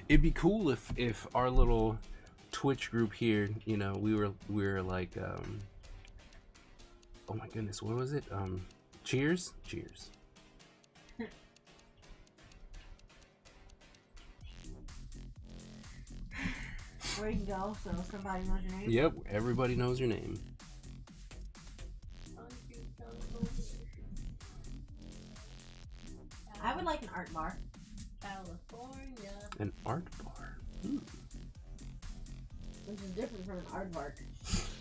A: It'd be cool if our little Twitch group here, you know, we were like, oh my goodness, what was it? Cheers.
B: Where you can go so somebody knows your name.
A: Yep, everybody knows your name.
B: I would like an art bar. California.
A: An art bar.
B: Which is different from an art bar.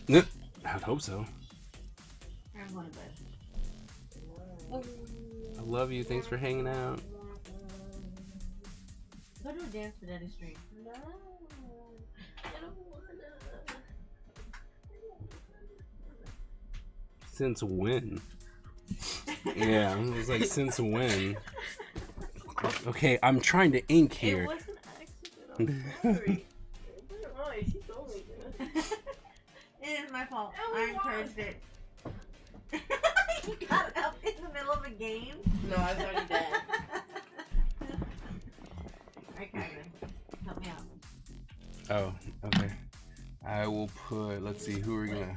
A: Yep, I would hope so.
B: I'm going to bed.
A: I love you. Thanks for hanging out.
B: Go to a Dance for Daddy stream. No. I don't wanna.
A: Since when? Yeah, it was like, since when? Okay, I'm trying to ink here.
C: It was an accident. I'm sorry. She told me to.
B: It is my fault. I encouraged it. You got up in the middle of a game?
C: No, I was already dead.
B: Alright, Kyron. Help me out.
A: Oh, okay. I will put, let's see, who are we gonna...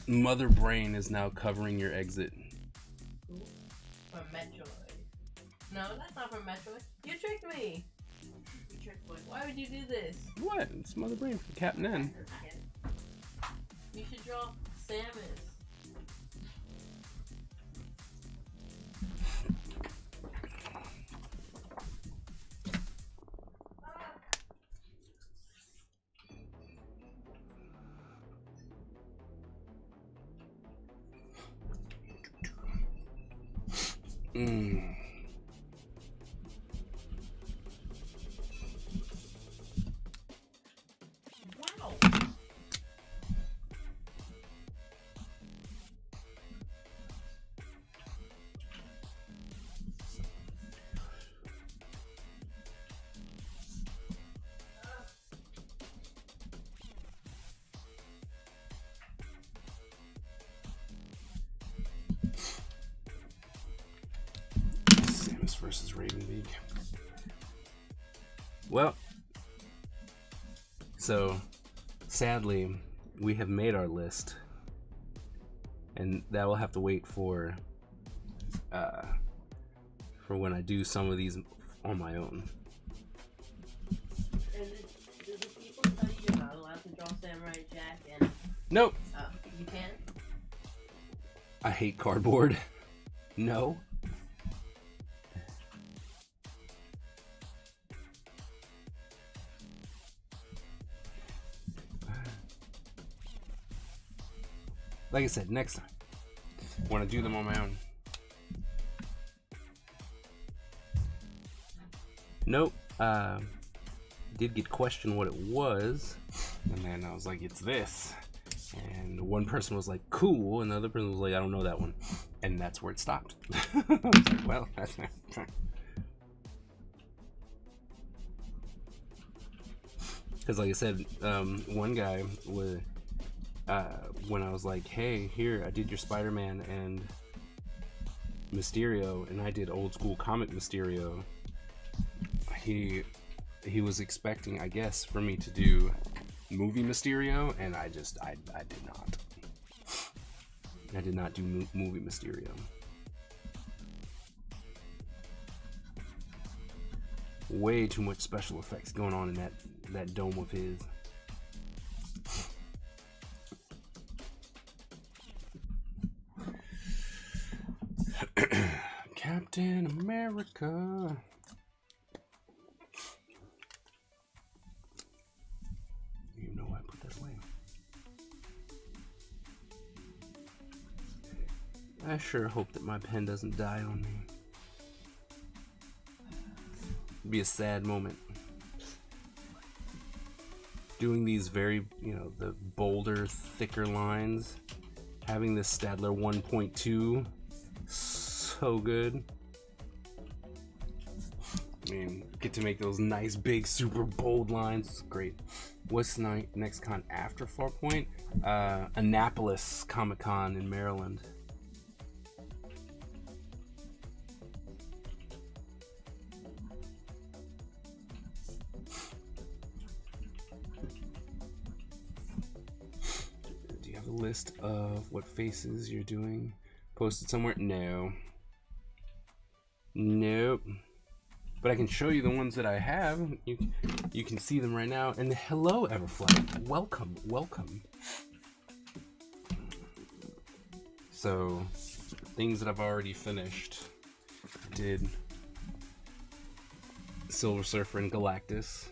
A: Mother Brain is now covering your exit.
B: From Metroid. No, that's not from Metroid. You tricked me. You tricked me. Why would you do this?
A: What? It's Mother Brain from Captain N.
B: You should draw Samus. Wow.
A: Samus versus Ravenbeak. Well, so sadly, we have made our list, and that will have to wait for when I do some of these on my own.
B: And do the people tell you you're not allowed to draw Samurai Jack and
A: Nope.
B: you can?
A: I hate cardboard. No. Like I said, next time. Want to do them on my own. Nope. Did get questioned what it was, and then I was like, it's this. And one person was like, cool, and the other person was like, I don't know that one. And that's where it stopped. I was like, well, that's not. Because like I said, one guy was, when I was like, hey, here, I did your Spider-Man and Mysterio, and I did old school comic Mysterio, he was expecting, I guess, for me to do movie Mysterio, and I did not. I did not do movie Mysterio. Way too much special effects going on in that dome of his. Captain America. You know why I put that away. I sure hope that my pen doesn't die on me. It'd be a sad moment. Doing these very, the bolder, thicker lines. Having this Staedtler 1.2. So good. I mean, get to make those nice, big, super bold lines. Great. What's the next con after Farpoint? Annapolis Comic Con in Maryland. Do you have a list of what faces you're doing? Posted somewhere? No. Nope. But I can show you the ones that I have. You can see them right now. And hello, Everflight. Welcome, welcome. So, things that I've already finished. Did Silver Surfer and Galactus.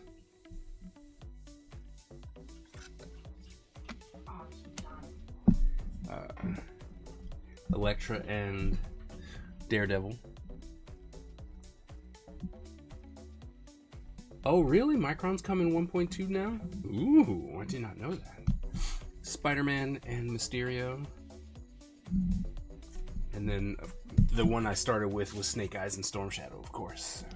A: Elektra and Daredevil. Oh, really? Micron's coming 1.2 now? Ooh, I did not know that. Spider-Man and Mysterio. And then the one I started with was Snake Eyes and Storm Shadow, of course.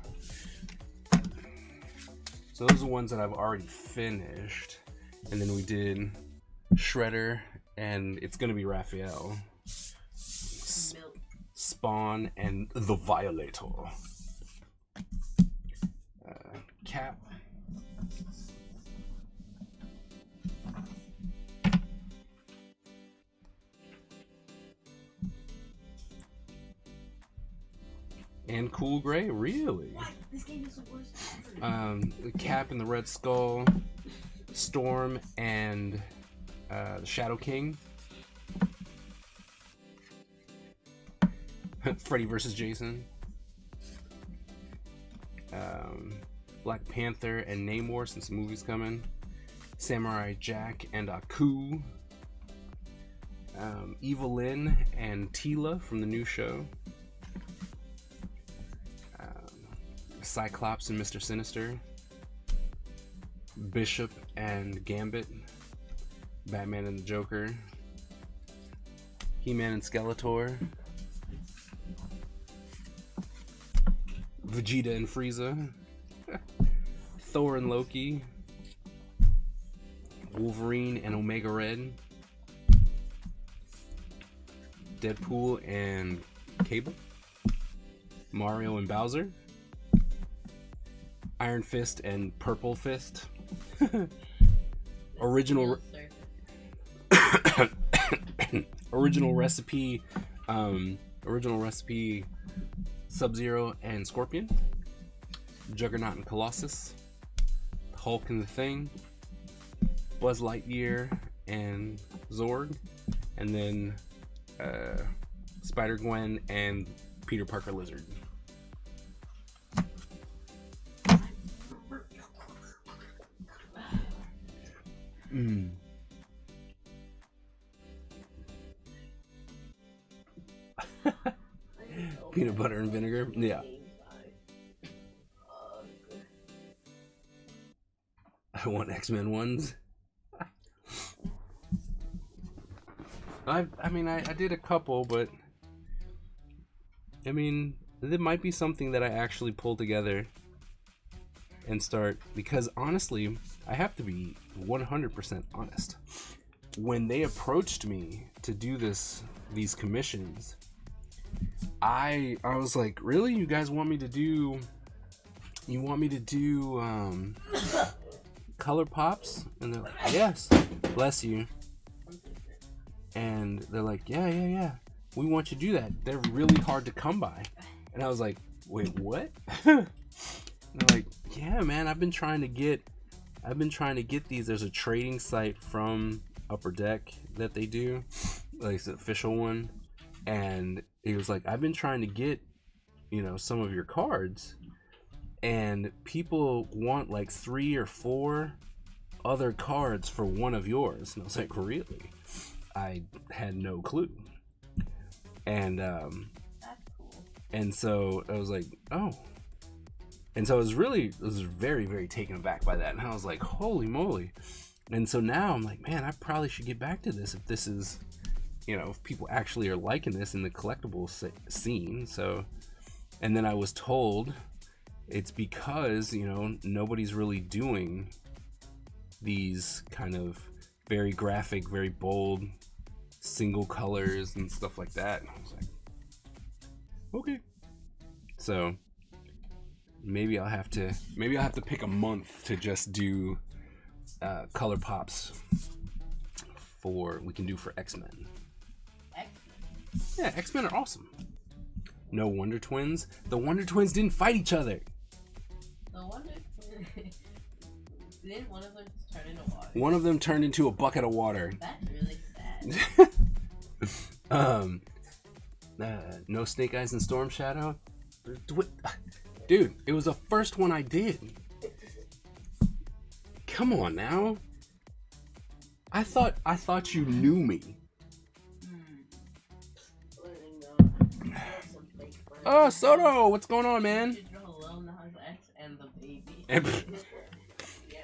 A: So those are the ones that I've already finished. And then we did Shredder, and it's going to be Raphael. Spawn and the Violator. Cap. And Cool Gray, really?
B: What? This game is the worst.
A: Cap and the Red Skull, Storm and the Shadow King. Freddy vs. Jason. Black Panther and Namor, since the movie's coming. Samurai Jack and Aku. Evelyn and Tila from the new show. Cyclops and Mr. Sinister. Bishop and Gambit. Batman and the Joker. He-Man and Skeletor. Vegeta and Frieza. Thor and Loki. Wolverine and Omega Red. Deadpool and Cable. Mario and Bowser. Iron Fist and Purple Fist. Original original recipe Sub-Zero and Scorpion. Juggernaut and Colossus. Hulk and the Thing. Buzz Lightyear and Zorg. And then Spider-Gwen and Peter Parker Lizard. Peanut butter and vinegar? Yeah. I want X-Men ones. I did a couple, but I mean, there might be something that I actually pull together and start, because honestly, I have to be 100% honest. When they approached me to do these commissions, I was like, really? You guys want me to do Color Pops? And they're like, yes, bless you. And they're like, yeah, we want you to do that. They're really hard to come by. And I was like, wait, what? And they're like, yeah, man, I've been trying to get these. There's a trading site from Upper Deck that they do, like it's the official one. And he was like, I've been trying to get, some of your cards, and people want like 3 or 4 other cards for one of yours. And I was like, really? I had no clue. And
B: That's cool.
A: and so I was like, oh. And so I was very, very taken aback by that. And I was like, holy moly. And so now I'm like, man, I probably should get back to this if this is, if people actually are liking this in the collectible scene. So, and then I was told it's because, nobody's really doing these kind of very graphic, very bold, single colors and stuff like that. And I was like, okay. So maybe I'll have to pick a month to just do color pops we can do for X-Men. Yeah, X-Men are awesome. No Wonder Twins. The Wonder Twins didn't fight each other.
C: The Wonder Twins. Didn't one of them just turn into water?
A: One of them turned into a bucket of water.
C: That's really sad.
A: No Snake Eyes and Storm Shadow. Dude, it was the first one I did. Come on now. I thought you knew me. Oh, Soto, what's going on, man?
C: And the baby.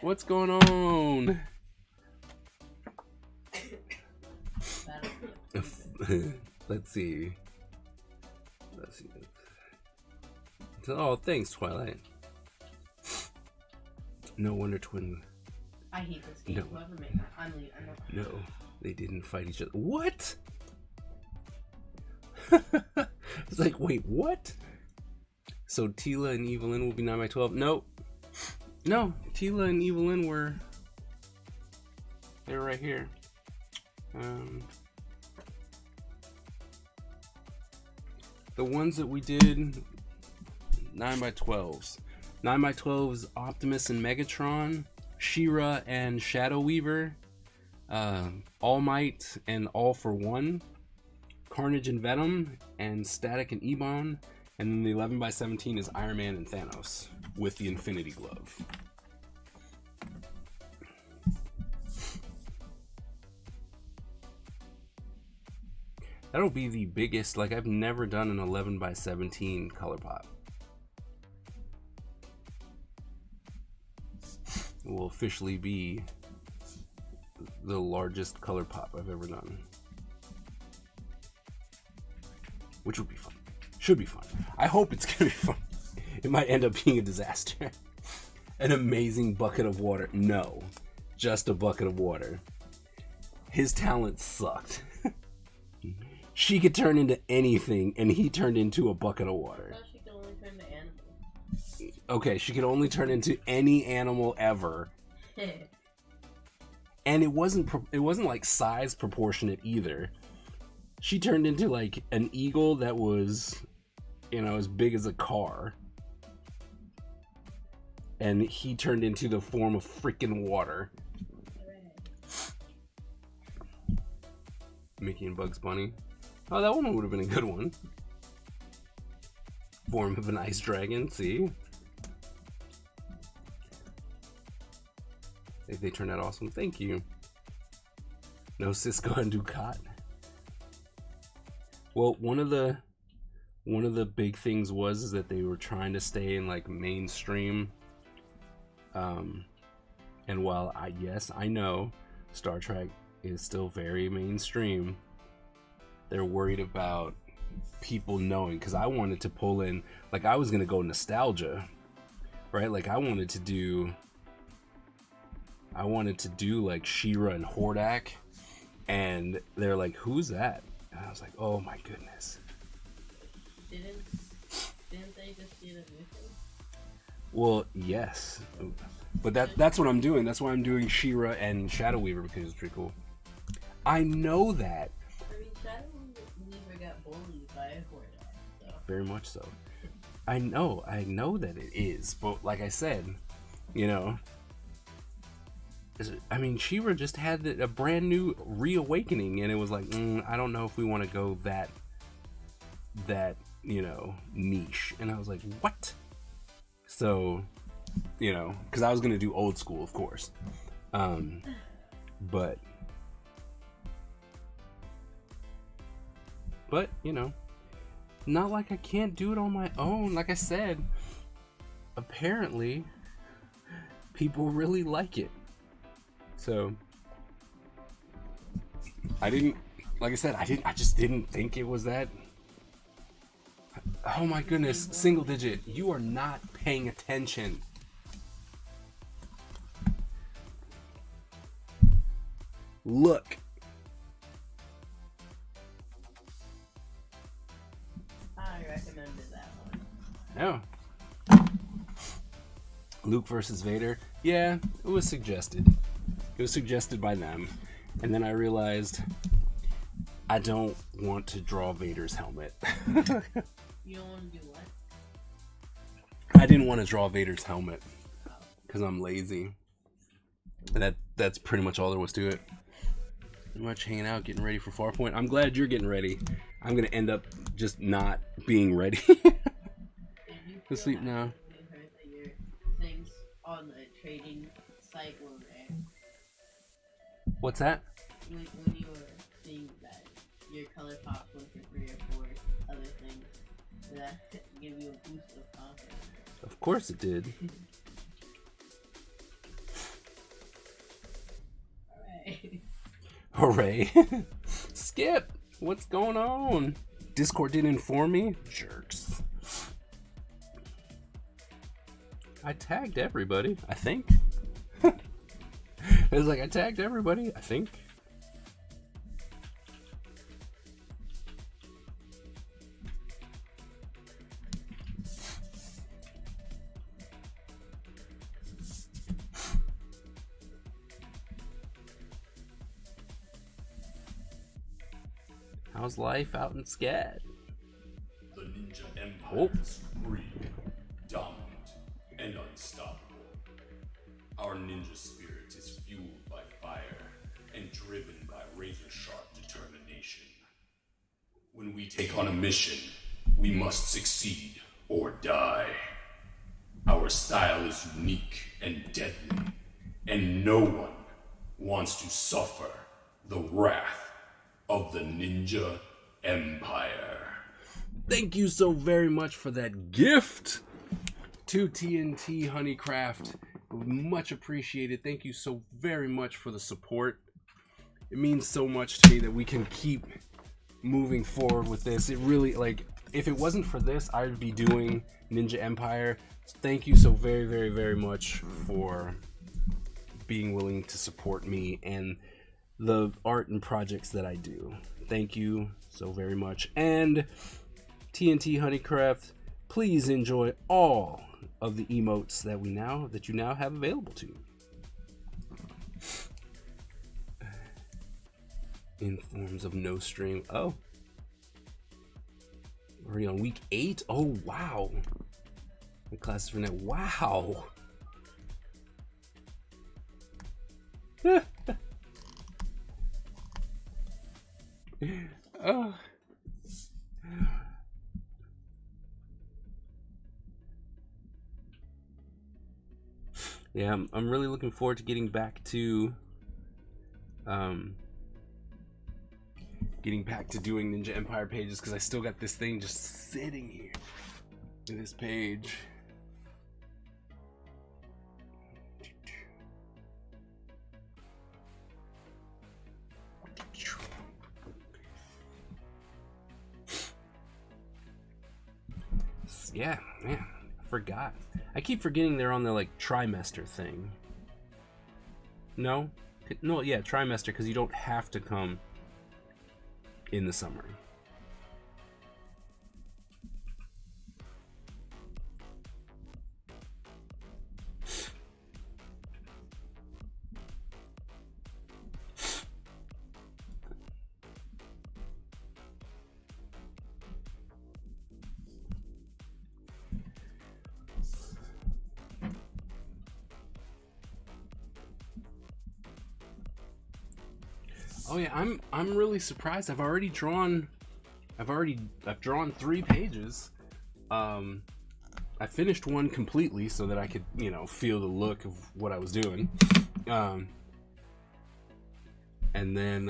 A: What's going on? Let's see. Oh, thanks, Twilight. No Wonder Twin.
C: I hate this game.
A: No.
C: Whoever made that, I'm leaving.
A: No, they didn't fight each other. What? It's like, wait, what? So Tila and Evelyn will be 9x12? Nope. No, Tila and Evelyn were... They're right here. The ones that we did... 9x12s. 9x12s, Optimus and Megatron, She-Ra and Shadow Weaver, All Might and All for One, Carnage and Venom, and Static and Ebon, and then the 11x17 is Iron Man and Thanos with the Infinity Glove. That'll be the biggest, like I've never done an 11x17 color pop. It will officially be the largest color pop I've ever done. Which would be fun. Should be fun. I hope it's gonna be fun. It might end up being a disaster. An amazing bucket of water. No, just a bucket of water. His talent sucked. She could turn into anything, and he turned into a bucket of water.
C: I thought she could only turn to animals.
A: Okay, she could only turn into any animal ever. And it wasn't like size proportionate either. She turned into like an eagle that was, as big as a car. And he turned into the form of freaking water. Mickey and Bugs Bunny. Oh, that one would have been a good one. Form of an ice dragon, see? They turned out awesome. Thank you. No Cisco and Ducat. Well, one of the big things was that they were trying to stay in like mainstream. And while I know Star Trek is still very mainstream, they're worried about people knowing, because I wanted to pull in, like I was gonna go nostalgia, right? Like I wanted to do like She-Ra and Hordak, and they're like, who's that? And I was like, oh my goodness.
C: Didn't they just do the new thing?
A: Well, yes, but that's what I'm doing. That's why I'm doing She-Ra and Shadow Weaver, because it's pretty cool. I know that.
C: I mean, Shadow Weaver got bullied by Hordak, so.
A: Very much so. I know that it is, but like I said, I mean, She-Ra just had a brand new reawakening, and it was like, I don't know if we want to go that you know, niche. And I was like, what? So, you know, because I was going to do old school, of course. But, you know, not like I can't do it on my own. Like I said, apparently people really like it. So I just didn't think it was that. Oh my goodness, single digit, you are not paying attention. Look.
C: I recommended that one.
A: No. Luke versus Vader. Yeah, it was suggested. It was suggested by them. And then I realized I don't want to draw Vader's helmet.
C: You don't want to do what?
A: I didn't want to draw Vader's helmet because I'm lazy. And that's pretty much all there was to it. Pretty much hanging out, getting ready for Farpoint. I'm glad you're getting ready. I'm gonna end up just not being ready. To sleep now.
C: You heard that your things on the trading site were rare.
A: What's that?
C: When you were seeing that your color pops went for 3 or 4 other things, that give you a boost of confidence.
A: Of course it did.
C: Alright.
A: Hooray. Skip! What's going on? Discord didn't inform me? Jerks. I tagged everybody, I think. It was like, I tagged everybody, I think. How's life out in Scat?
D: The Ninja Empire is free, dominant, and unstoppable. Our ninja spirit is fueled by fire and driven by razor-sharp determination. When we take on a mission, we must succeed or die. Our style is unique and deadly, and no one wants to suffer the wrath of the Ninja Empire.
A: Thank you so very much for that gift to TNT Honeycraft. Much appreciated. Thank you so very much for the support. It means so much to me that we can keep moving forward with this. It really, like, if it wasn't for this, I would be doing Ninja Empire. Thank you so very, very, very much for being willing to support me and the art and projects that I do. Thank you so very much. And TNT Honeycraft, please enjoy all of the emotes that you now have available to you. In forms of no stream. Oh. Already on week 8? Oh wow. The classes for now. Wow. Oh. Yeah, I'm really looking forward to getting back to doing Ninja Empire pages, because I still got this thing just sitting here. This page. Yeah, man, I forgot. I keep forgetting they're on the like trimester thing. No, yeah, trimester, because you don't have to come in the summer. Oh yeah, I'm really surprised. I've already drawn I've drawn 3 pages. I finished one completely so that I could, you know, feel the look of what I was doing. And then,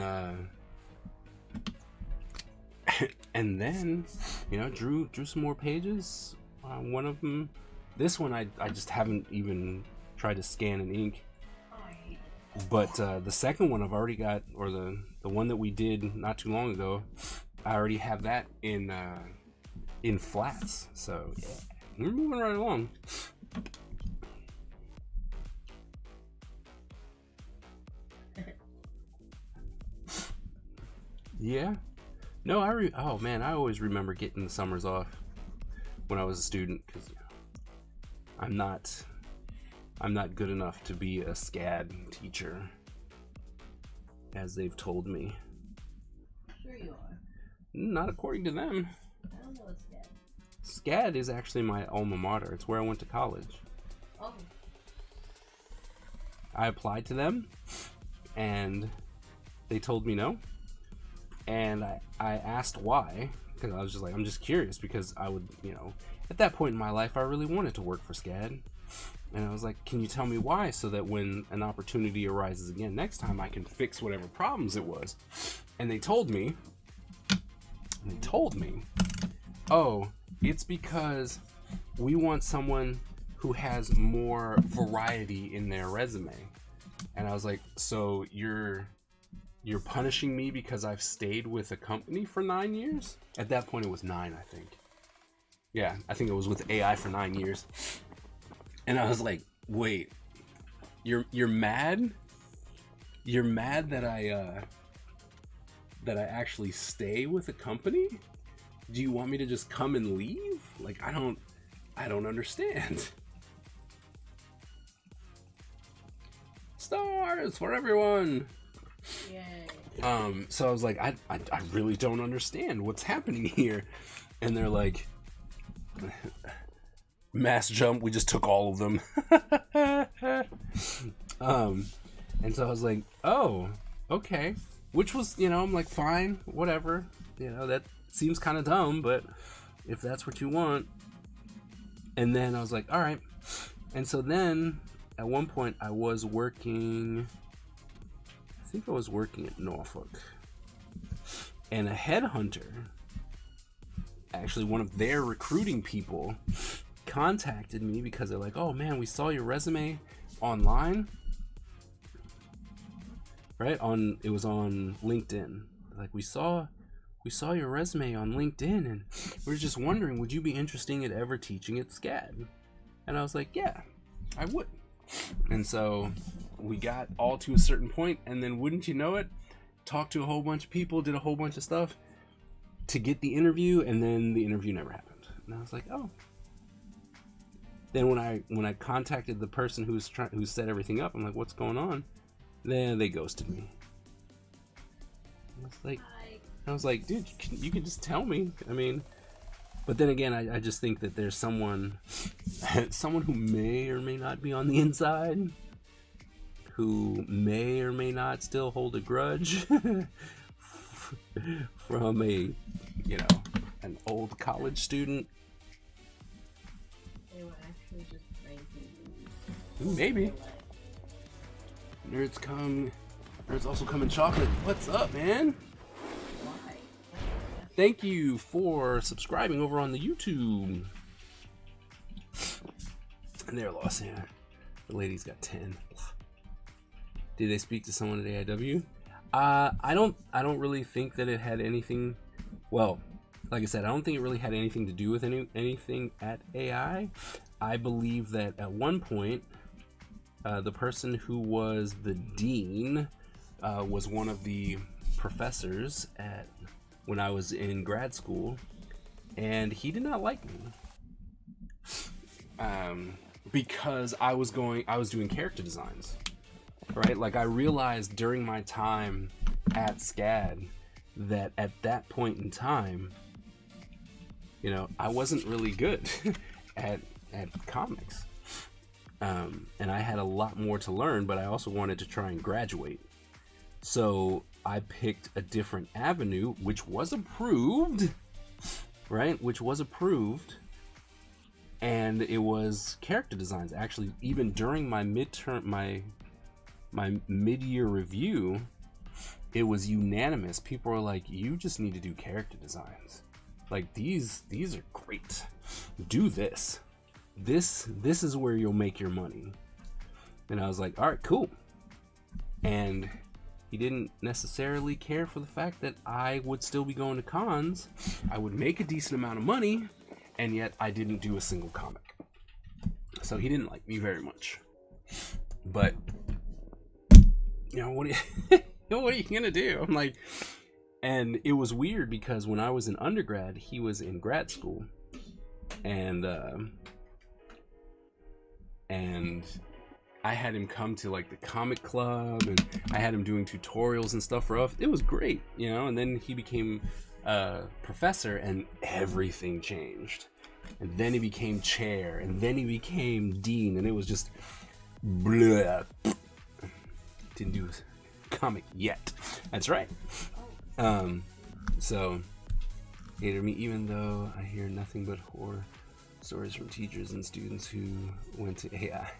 A: you know, drew some more pages. One of them, this one, I just haven't even tried to scan and ink. But the second one I've already got, or the one that we did not too long ago, I already have that in flats. So yeah, we're moving right along. Yeah. No, oh man, I always remember getting the summers off when I was a student, because you know, I'm not good enough to be a SCAD teacher, as they've told me.
C: Sure you are.
A: Not according to them.
C: I don't know what's that.
A: SCAD is actually my alma mater. It's where I went to college.
C: Oh.
A: I applied to them, and they told me no. And I asked why, because I was just like, I'm just curious, because I would, you know, at that point in my life, I really wanted to work for SCAD. And I was like, can you tell me why, so that when an opportunity arises again next time, I can fix whatever problems it was. And they told me, oh, it's because we want someone who has more variety in their resume. And I was like, so you're punishing me because I've stayed with a company for 9 years? At that point it was 9, I think. Yeah, I think it was with AI for 9 years. And I was like, wait, you're mad? You're mad that I actually stay with a company? Do you want me to just come and leave? Like, I don't understand. Stars for everyone.
C: Yay.
A: So I was like, I really don't understand what's happening here. And they're like, mass jump, we just took all of them. And so I was like, oh, okay. Which was, you know, I'm like, fine, whatever. You know, that seems kind of dumb, but if that's what you want. And then I was like, all right. And so then at one point I was working, I think I was working at Norfolk, and a headhunter, actually one of their recruiting people, contacted me because they're like, oh man, we saw your resume online, right? It was on LinkedIn. Like, we saw your resume on LinkedIn, and we're just wondering, would you be interested in ever teaching at SCAD? And I was like, yeah, I would. And so we got all to a certain point, and then wouldn't you know it, talked to a whole bunch of people, did a whole bunch of stuff to get the interview, and then the interview never happened. And I was like, oh. Then when I contacted the person who set everything up, I'm like, what's going on? Then they ghosted me. I was like, dude, you can just tell me. I mean, but then again, I just think that there's someone who may or may not be on the inside, who may or may not still hold a grudge from an old college student.
C: They were actually just ranking.
A: Maybe. Nerds also come in chocolate. What's up, man?
C: Why?
A: Thank you for subscribing over on the YouTube. And they're lost, yeah. The lady's got 10. Did they speak to someone at AIW? I don't really think that it had anything. Well, like I said, I don't think it really had anything to do with anything at AI. I believe that at one point, the person who was the dean was one of the professors when I was in grad school, and he did not like me because I was doing character designs, right? Like, I realized during my time at SCAD that at that point in time, you know, I wasn't really good at comics. And I had a lot more to learn, but I also wanted to try and graduate. So I picked a different avenue, which was approved, right? Which was approved, and it was character designs. Actually, even during my midterm, my mid-year review, it was unanimous. People were like, "You just need to do character designs. Like these are great. Do this. This is where you'll make your money." And I was like, "All right, cool." And he didn't necessarily care for the fact that I would still be going to cons. I would make a decent amount of money, and yet I didn't do a single comic. So he didn't like me very much. But you know, what are you gonna do? I'm like, and it was weird because when I was in undergrad, he was in grad school, and I had him come to like the comic club, and I had him doing tutorials and stuff for us. It was great, you know. And then he became a professor, and everything changed. And then he became chair, and then he became dean, and it was just blah. Didn't do a comic yet. That's right. So hated me, even though I hear nothing but horror stories from teachers and students who went to AI.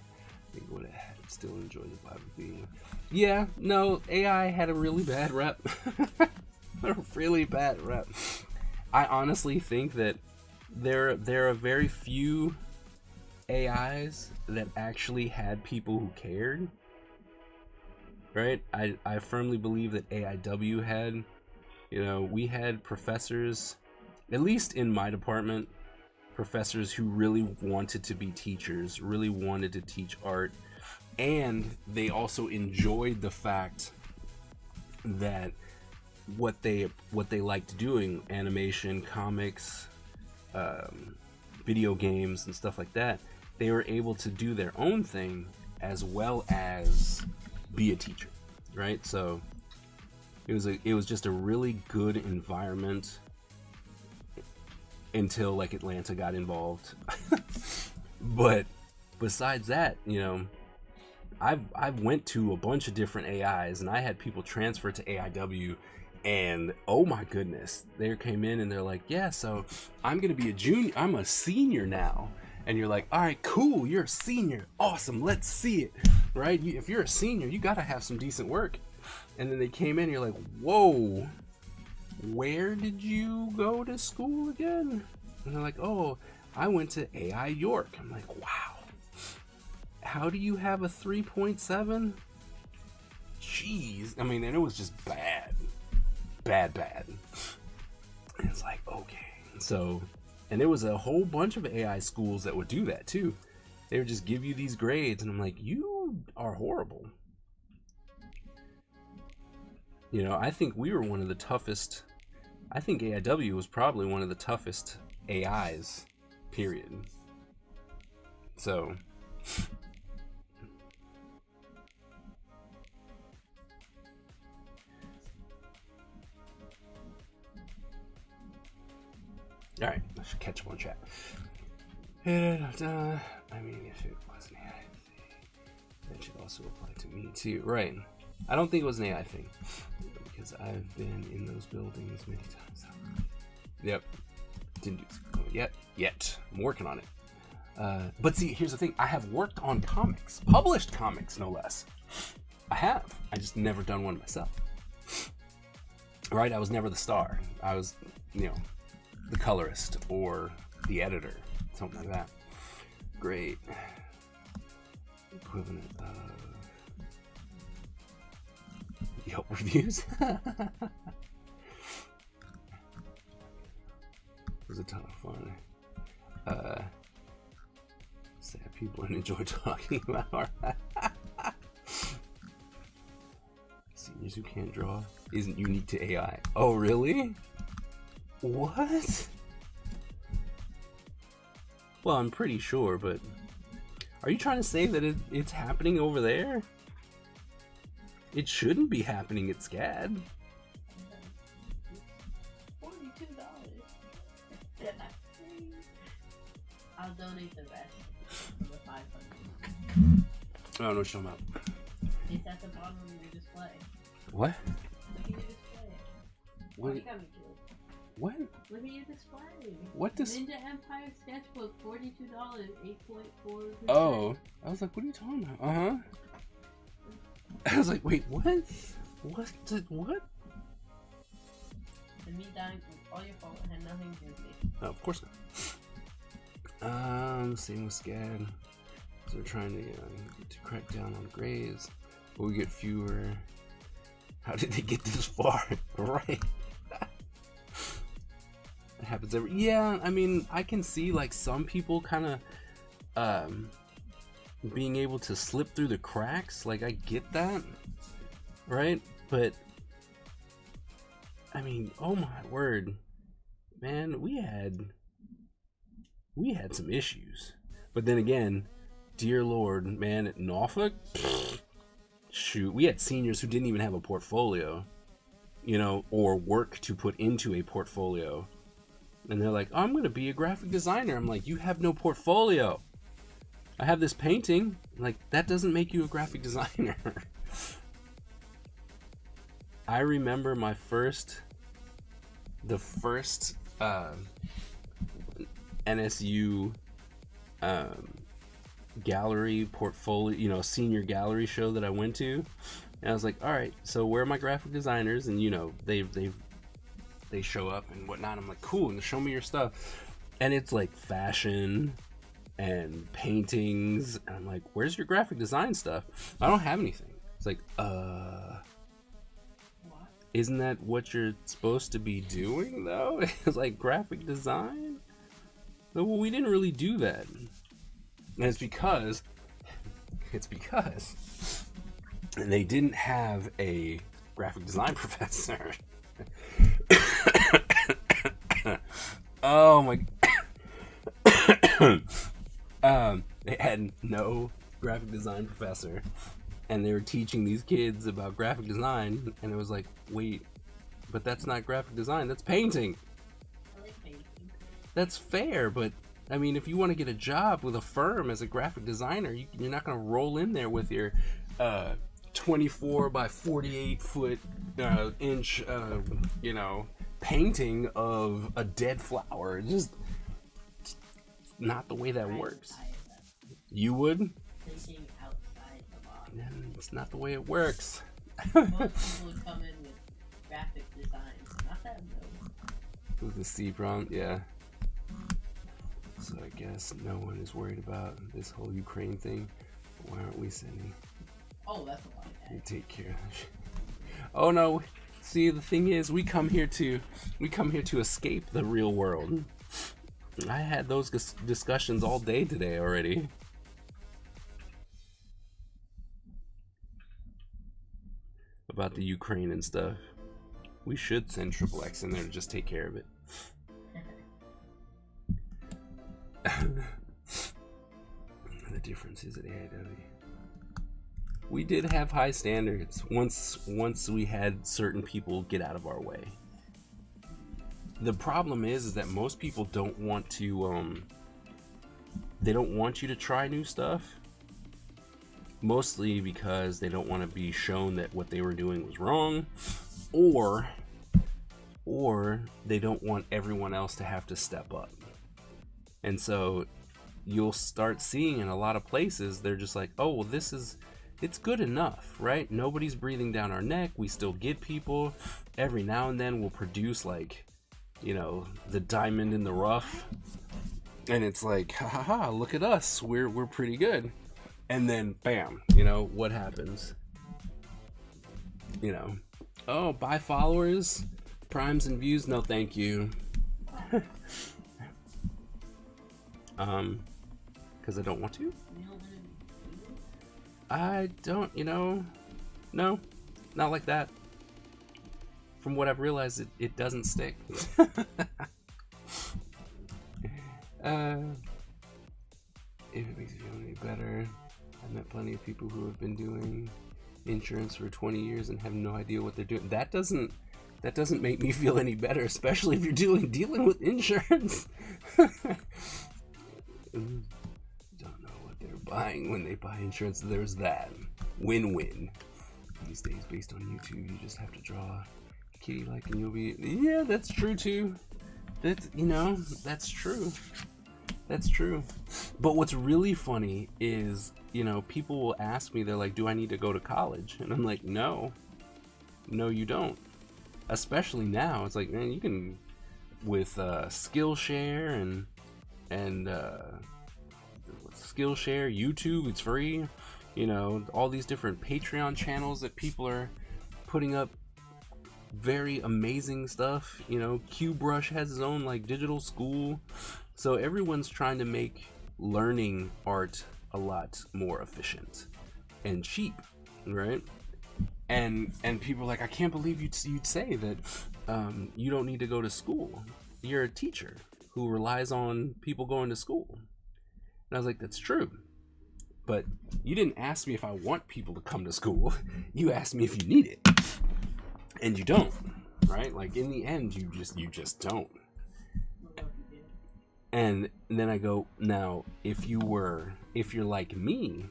A: I think would have still enjoyed the vibe of being. Yeah, no, AI had a really bad rep. A really bad rep. I honestly think that there are very few AIs that actually had people who cared. Right? I firmly believe that AIW had, you know, we had professors, at least in my department, professors who really wanted to be teachers, really wanted to teach art, and they also enjoyed the fact that what they liked doing, animation, comics, video games and stuff like that, they were able to do their own thing as well as be a teacher, right? So it was just a really good environment until like Atlanta got involved. But besides that, you know, I've went to a bunch of different AIs, and I had people transfer to AIW, and oh my goodness, they came in and they're like, yeah, so I'm gonna be I'm a senior now. And you're like, all right, cool, you're a senior, awesome, let's see it, right? If you're a senior, you gotta have some decent work. And then they came in and you're like, whoa, where did you go to school again? And they're like, oh, I went to AI York. I'm like, wow, how do you have a 3.7? Jeez. I mean, and it was just bad. And it's like, okay. So, and there was a whole bunch of AI schools that would do that too. They would just give you these grades, and I'm like, you are horrible. You know, I think we were one of the toughest. I think AIW was probably one of the toughest AIs, period. So, all right, I should catch up on chat. I mean, if it was an AI thing, that should also apply to me too, right? I don't think it was an AI thing, because I've been in those buildings many times. Yep, didn't do it yet. I'm working on it. But see, here's the thing: I have worked on comics, published comics, no less. I have. I just never done one myself. Right? I was never the star. I was, you know, the colorist or the editor, something like that. Great. Equivalent of Yelp reviews. It was a ton of fun. Sad people and enjoy talking about art. Seniors who can't draw isn't unique to AI. Oh, really? What? Well, I'm pretty sure, but are you trying to say that it's happening over there? It shouldn't be happening at SCAD.
C: $42. I'll donate the rest of the 500.
A: I don't know what you're talking about.
C: It's at the bottom of your display.
A: What?
C: Look at
A: What?
C: You got me killed.
A: What?
C: Look at your display.
A: What this?
C: Ninja Empire Sketchbook, $42, 8.4%.
A: Oh, I was like, what are you talking about? I was like, wait, what? What? What?
C: And me dying was all your fault. It had nothing to do with me.
A: Oh, of course not. Same with SCAD. So we're trying to crack down on grades, but we get fewer. How did they get this far? Right. It happens every. Yeah, I mean, I can see like some people kind of being able to slip through the cracks. Like I get that, right? But I mean, oh my word, man, we had some issues. But then again, dear Lord, man, at Norfolk, shoot, we had seniors who didn't even have a portfolio, you know, or work to put into a portfolio. And they're like, oh, I'm going to be a graphic designer. I'm like, you have no portfolio. I have this painting. Like, that doesn't make you a graphic designer. I remember the first NSU gallery portfolio, you know, senior gallery show that I went to. And I was like, all right, so where are my graphic designers? And, you know, they show up and whatnot. I'm like, cool, and show me your stuff. And it's like fashion and paintings. And I'm like, where's your graphic design stuff? I don't have anything. It's like, what? Isn't that what you're supposed to be doing though? It's like graphic design? Well, we didn't really do that. And it's because they didn't have a graphic design professor. Oh my. They had no graphic design professor, and they were teaching these kids about graphic design, and it was like, wait, but that's not graphic design, that's painting.
C: I like painting.
A: That's fair, but I mean, if you want to get a job with a firm as a graphic designer, you're not going to roll in there with your 24 by 48 foot inch, you know, painting of a dead flower. It's just not the way that works. You would?
C: Thinking outside the box.
A: It's not the way it works.
C: Most people would come in with graphic designs. Not that no.
A: With the C prompt, yeah. So I guess no one is worried about this whole Ukraine thing. Why aren't we sending?
C: Oh, that's a lot of
A: We
C: that.
A: take care of that shit. Oh no. See, the thing is, we come here to escape the real world. I had those discussions all day today already. About the Ukraine and stuff. We should send Triple X in there to just take care of it. The difference is at AIW. We did have high standards once we had certain people get out of our way. The problem is that most people don't want to they don't want you to try new stuff, mostly because they don't want to be shown that what they were doing was wrong, or they don't want everyone else to have to step up. And so you'll start seeing in a lot of places, they're just like, oh, well, it's good enough, right? Nobody's breathing down our neck. We still get people. Every now and then we'll produce, like, you know, the diamond in the rough. And it's like, ha ha ha, look at us. We're pretty good. And then, bam, you know, what happens? You know, oh, buy followers, primes and views. No, thank you. Because I don't want to. I don't, you know, no, not like that. From what I've realized, it doesn't stick. If it makes you feel any better, I've met plenty of people who have been doing insurance for 20 years and have no idea what they're doing. That doesn't make me feel any better, especially if you're dealing with insurance. Don't know what they're buying when they buy insurance. There's that. Win-win. These days, based on YouTube, you just have to draw kitty like and you'll be, yeah, that's true too. That's, you know, that's true. That's true. But what's really funny is, you know, people will ask me, they're like, do I need to go to college? And I'm like, no, you don't. Especially now, it's like, man, you can, with Skillshare and Skillshare, YouTube, it's free. You know, all these different Patreon channels that people are putting up very amazing stuff. You know, QBrush has his own like digital school. So everyone's trying to make learning art a lot more efficient and cheap, right? And people are like, I can't believe you'd say that you don't need to go to school. You're a teacher who relies on people going to school. And I was like, that's true. But you didn't ask me if I want people to come to school. You asked me if you need it. And you don't, right? Like in the end, you just don't. And then I go, now, if you're like me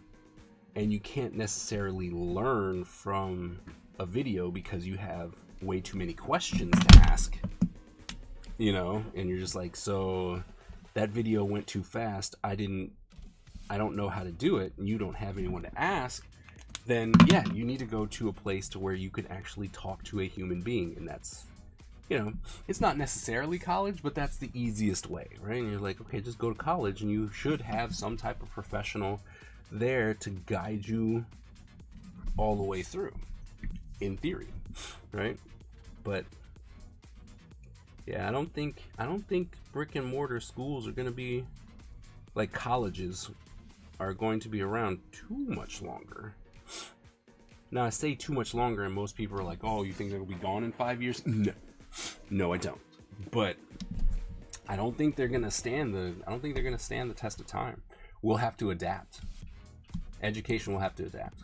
A: and you can't necessarily learn from a video because you have way too many questions to ask, you know, and you're just like, so that video went too fast. I don't know how to do it, and you don't have anyone to ask, then yeah, you need to go to a place to where you could actually talk to a human being. And that's, you know, it's not necessarily college, but that's the easiest way, right? And you're like, okay, just go to college, and you should have some type of professional there to guide you all the way through, in theory, right? But yeah, I don't think brick and mortar schools are going to be, like colleges are going to be around too much longer. Now I say too much longer, and most people are like, oh, you think they'll be gone in 5 years? No, I don't. But I don't think they're gonna stand the test of time. We'll have to adapt. Education will have to adapt.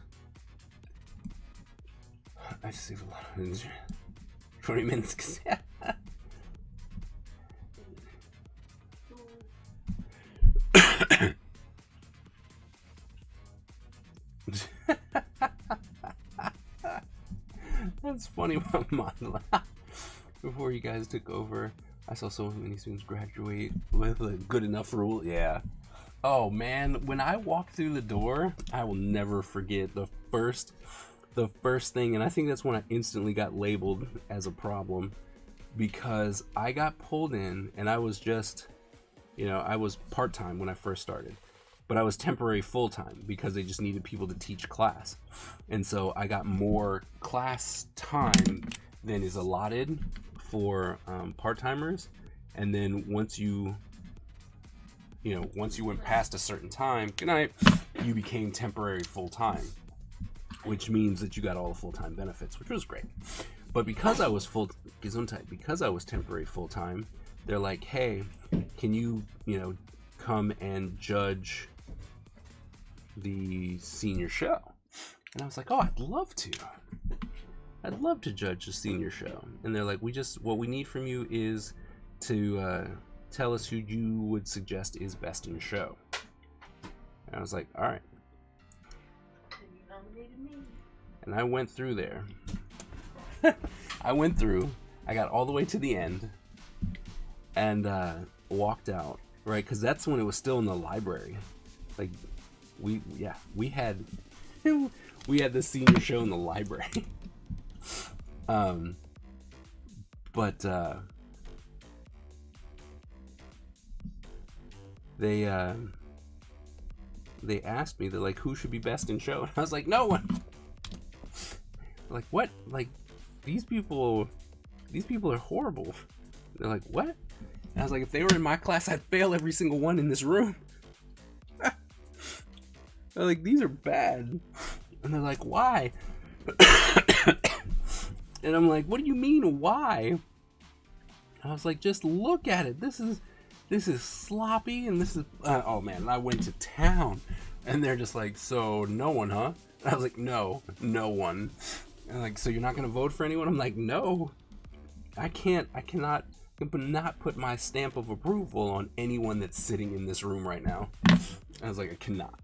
A: I just saved a lot of 20 minutes. That's funny. Before you guys took over, I saw so many students graduate with a good enough rule. Yeah. Oh man, when I walked through the door, I will never forget the first thing, and I think that's when I instantly got labeled as a problem, because I got pulled in, and I was just, you know, I was part-time when I first started, but I was temporary full-time because they just needed people to teach class. And so I got more class time than is allotted for part-timers. And then once you went past a certain time, good night, you became temporary full-time, which means that you got all the full-time benefits, which was great. But because I was temporary full-time, they're like, hey, can you come and judge the senior show? And I was like, oh, I'd love to judge the senior show. And they're like, what we need from you is to tell us who you would suggest is best in show. And I was like, all right.
C: You nominated me.
A: And I went through there. I got all the way to the end and walked out, right? Because that's when it was still in the library. Like, we had the senior show in the library. But they asked me, they're like, who should be best in show? And I was like, no one. Like, what? Like, these people are horrible. They're like, what? And I was like, if they were in my class, I'd fail every single one in this room. They're like, these are bad. And they're like, why? And I'm like, what do you mean, why? I was like, just look at it. This is sloppy, and this is oh man. And I went to town, and they're just like, so no one, huh? And I was like, no one. And like, so you're not gonna vote for anyone? I'm like, no, I cannot put my stamp of approval on anyone that's sitting in this room right now. I was like, I cannot.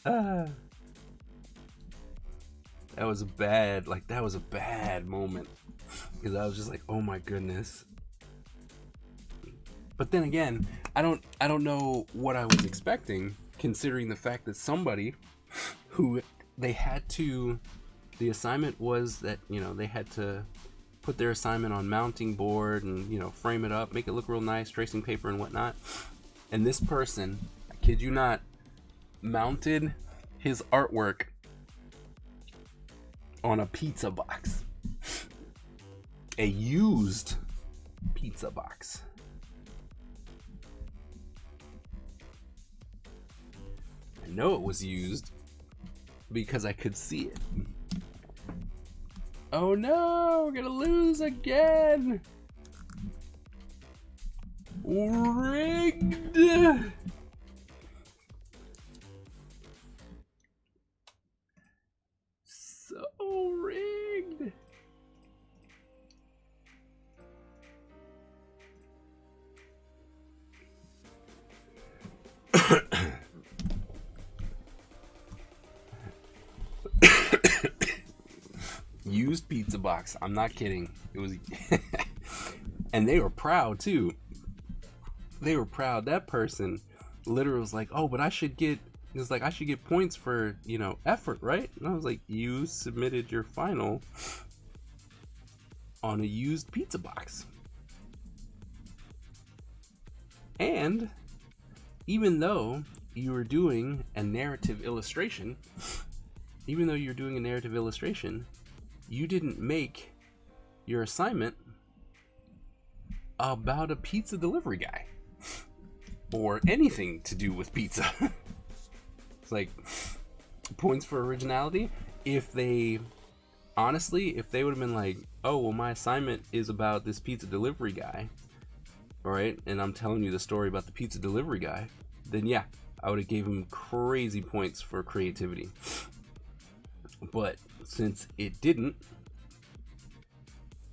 A: That was a bad, like, that was a bad moment. Because I was just like, oh my goodness. But then again, I don't know what I was expecting, considering the fact that somebody who they had to, the assignment was that, you know, they had to put their assignment on mounting board and, you know, frame it up, make it look real nice, tracing paper and whatnot. And this person, I kid you not, mounted his artwork on a pizza box. A used pizza box. I know it was used because I could see it. Oh no, we're gonna lose again. Rigged. So rigged. Used pizza box. I'm not kidding. It was and they were proud too. They were proud. That person literally was like, oh, but I should get, it was like, I should get points for, you know, effort, right? And I was like, you submitted your final on a used pizza box. And even though you were doing a narrative illustration, you didn't make your assignment about a pizza delivery guy or anything to do with pizza. It's like points for originality. If they honestly, if they would have been like, oh, well, my assignment is about this pizza delivery guy, all right, and I'm telling you the story about the pizza delivery guy, then yeah, I would have gave him crazy points for creativity. But since it didn't,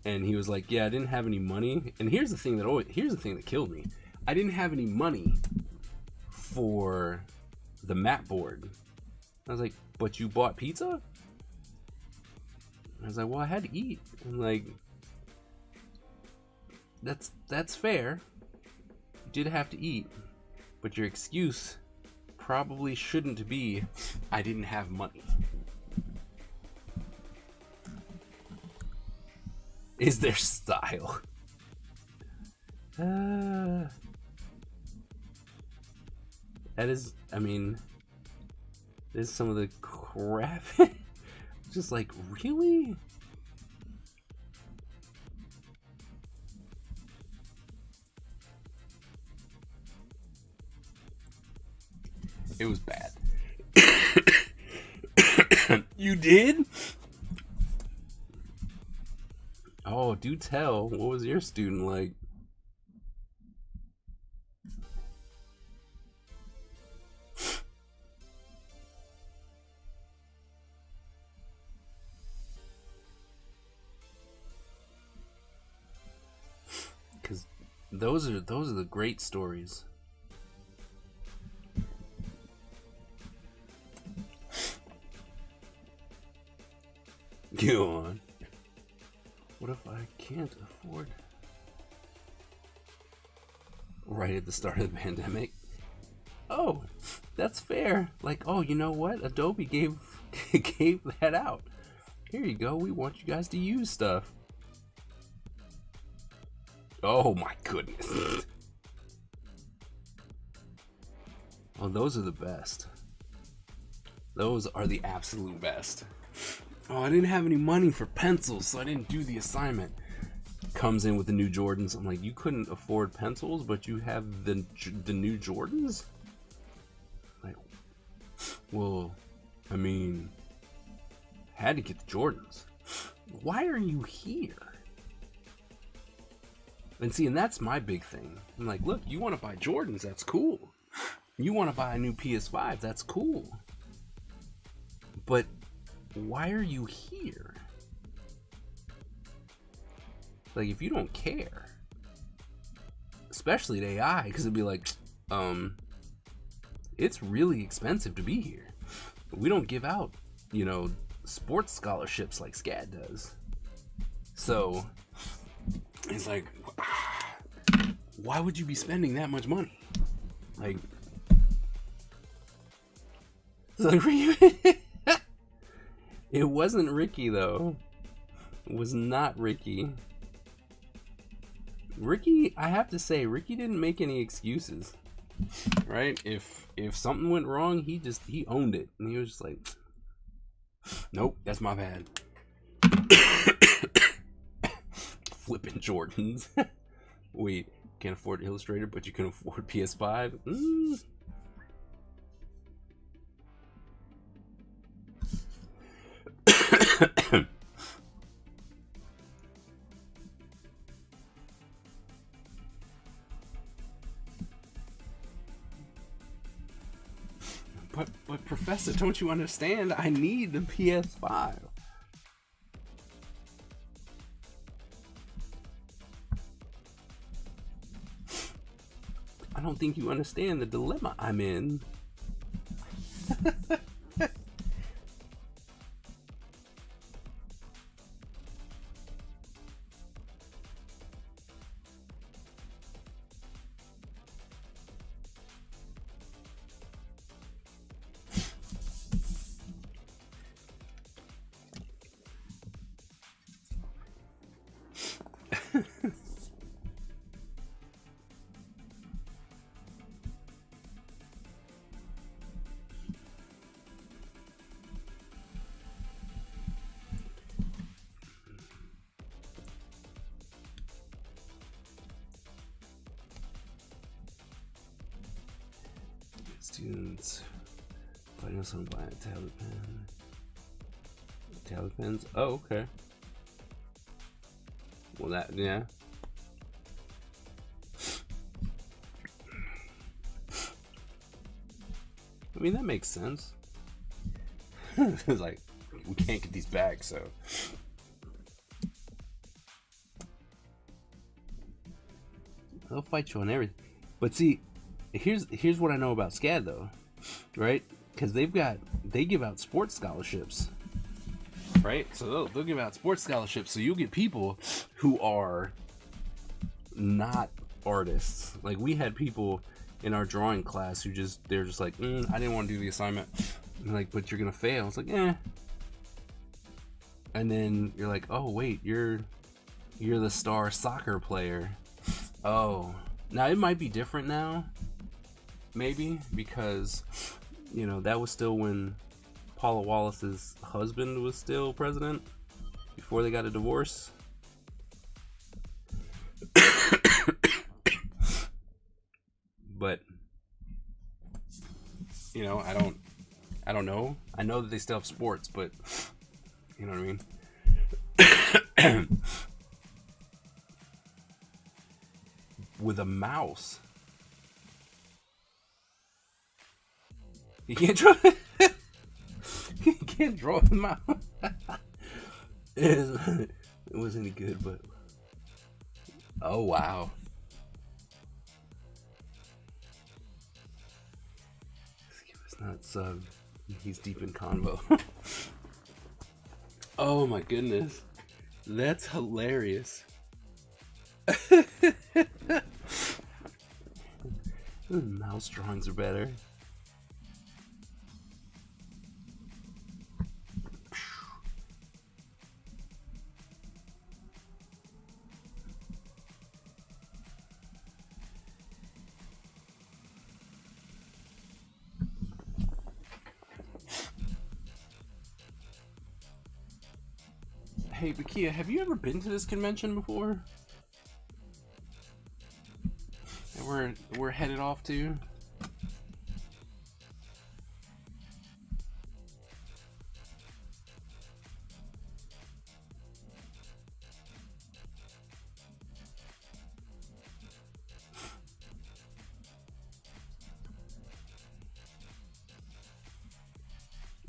A: and he was like, yeah, I didn't have any money. And here's the thing that killed me. I didn't have any money for the mat board. I was like, but you bought pizza? I was like, well, I had to eat. I'm like, that's fair. You did have to eat, but your excuse probably shouldn't be, I didn't have money. Is their style. That is, I mean, this is some of the crap. Just like, really? It was bad. You did? Oh, do tell. What was your student like? Because those are the great stories. Go on. What if I can't afford? Right at the start of the pandemic. Oh, that's fair. Like, oh, you know what? Adobe gave that out. Here you go. We want you guys to use stuff. Oh my goodness. Oh, those are the best. Those are the absolute best. Oh, I didn't have any money for pencils, so I didn't do the assignment. Comes in with the new Jordans. I'm like, you couldn't afford pencils, but you have the new Jordans? Like, well, I mean, had to get the Jordans. Why are you here? And see, and that's my big thing. I'm like, look, you want to buy Jordans, that's cool. You want to buy a new PS5, that's cool. But why are you here? Like, if you don't care, especially at AI, because it'd be like, it's really expensive to be here. we don't give out, you know, sports scholarships like SCAD does. So it's like, why would you be spending that much money? Like, it wasn't Ricky though. It was not Ricky. Ricky, I have to say, Ricky didn't make any excuses, right? If something went wrong, he owned it, and he was just like, nope, that's my bad. Flipping Jordans. Wait, can't afford Illustrator, but you can afford PS5. But Professor, don't you understand? I need the PS5. I don't think you understand the dilemma I'm in. Students fighting someone by a Taliban. Talibans? Oh, okay. Well, that, yeah. I mean, that makes sense. It's like, we can't get these back, so. They'll fight you on everything. But see, here's what I know about SCAD though, right? Because they give out sports scholarships, right? So they'll give out sports scholarships, so you'll get people who are not artists. Like, we had people in our drawing class who they're just like, I didn't want to do the assignment. And like, but you're gonna fail. It's like, eh. And then you're like, oh wait, you're the star soccer player. Oh, now it might be different now. Maybe because, you know, that was still when Paula Wallace's husband was still president before they got a divorce. But, you know, I don't know. I know that they still have sports, but you know what I mean? With a mouse. You can't draw. You can't draw the mouse. It wasn't any good, but oh wow. It's not sub. He's deep in convo. Oh my goodness, that's hilarious. Mouse drawings are better. Hey, Bakia, have you ever been to this convention before? That we're headed off to?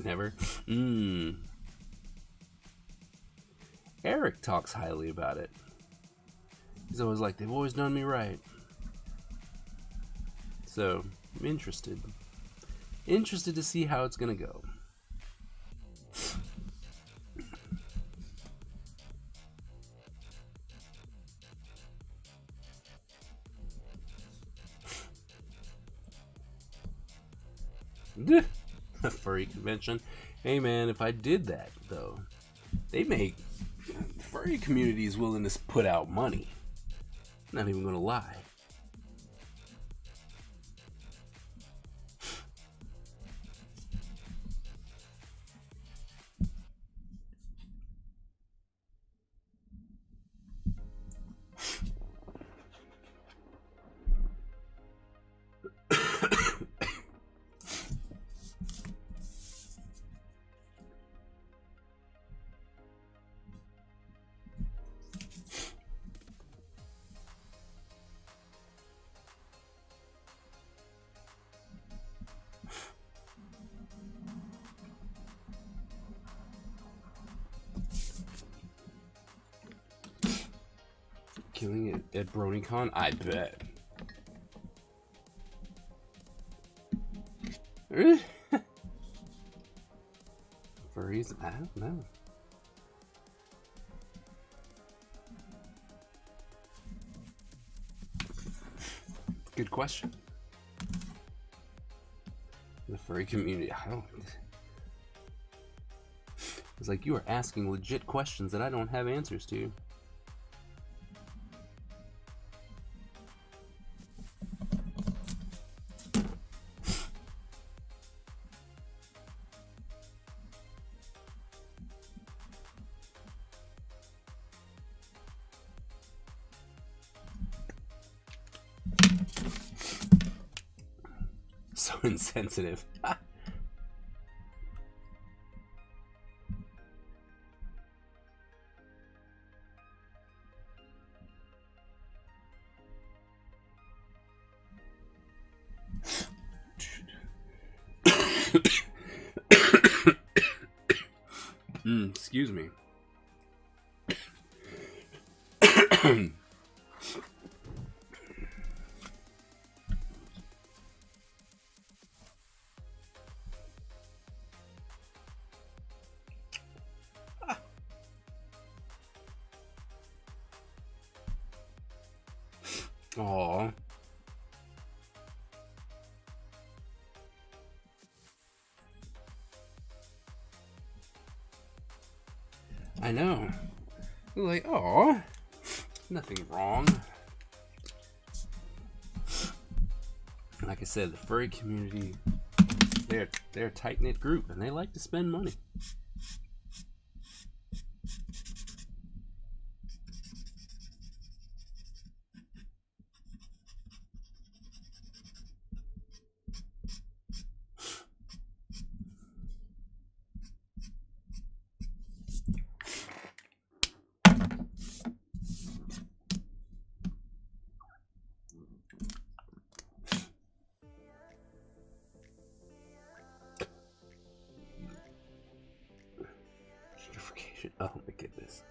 A: Never? Eric talks highly about it. He's always like, they've always done me right. So, I'm interested. Interested to see how it's gonna go. A furry convention. Hey man, if I did that though, they make the furry community is willing to put out money. Not even gonna lie. Killing it at BronyCon? I bet. Furries? I don't know. Good question. The furry community, I don't... It's like you are asking legit questions that I don't have answers to. So insensitive. Excuse me. Aww. I know. Like, aww. Nothing wrong. Like I said, the furry community, they're a tight-knit group and they like to spend money. Oh my goodness.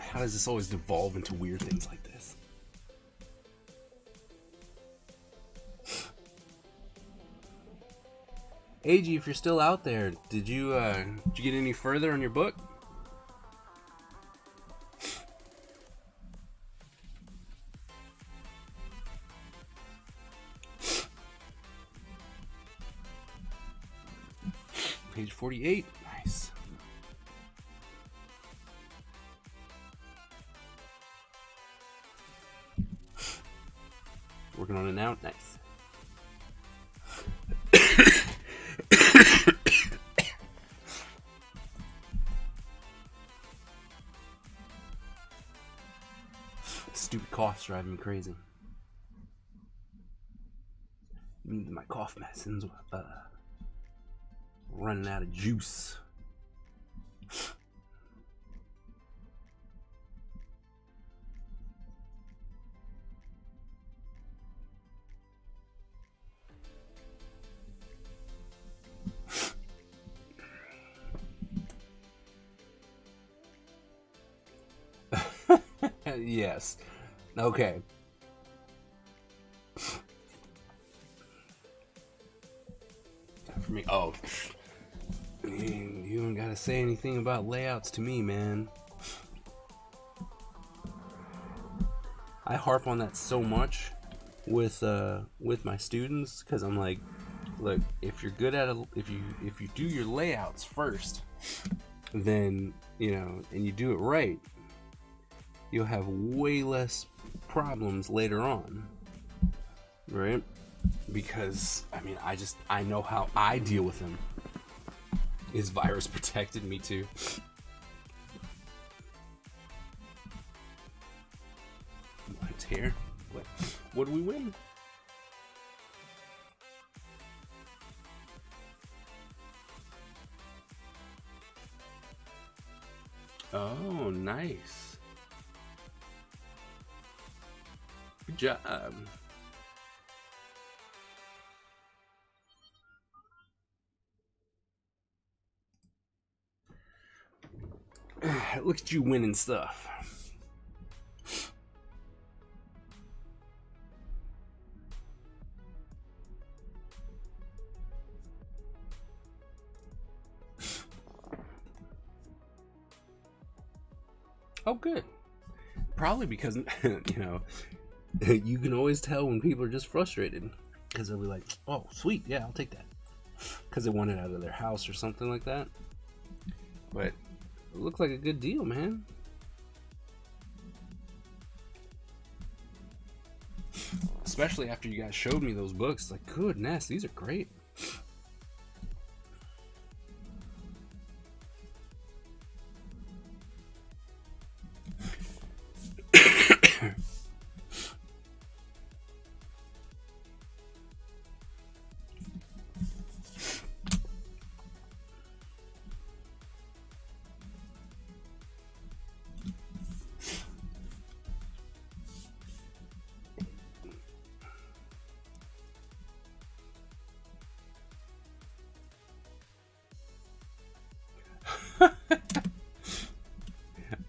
A: How does this always devolve into weird things like this? AG, if you're still out there, did you get any further on your book? Page 48. Nice. Working on it now. Nice. Stupid cough's driving me crazy. Means my cough medicine's running out of juice. Yes. Okay. For me. Oh. You don't gotta say anything about layouts to me, man. I harp on that so much with my students, because I'm like, look, if you're good at if you do your layouts first, then and you do it right, you'll have way less problems later on, right? Because I know how I deal with them. Is virus protected? Me too. It's here. What do we win? Oh, nice. Good job. Look at you winning stuff. Oh, good. Probably because, you can always tell when people are just frustrated. Because they'll be like, oh, sweet, yeah, I'll take that. Because they want it out of their house or something like that. But it looks like a good deal, man. Especially after you guys showed me those books. Like, goodness, these are great.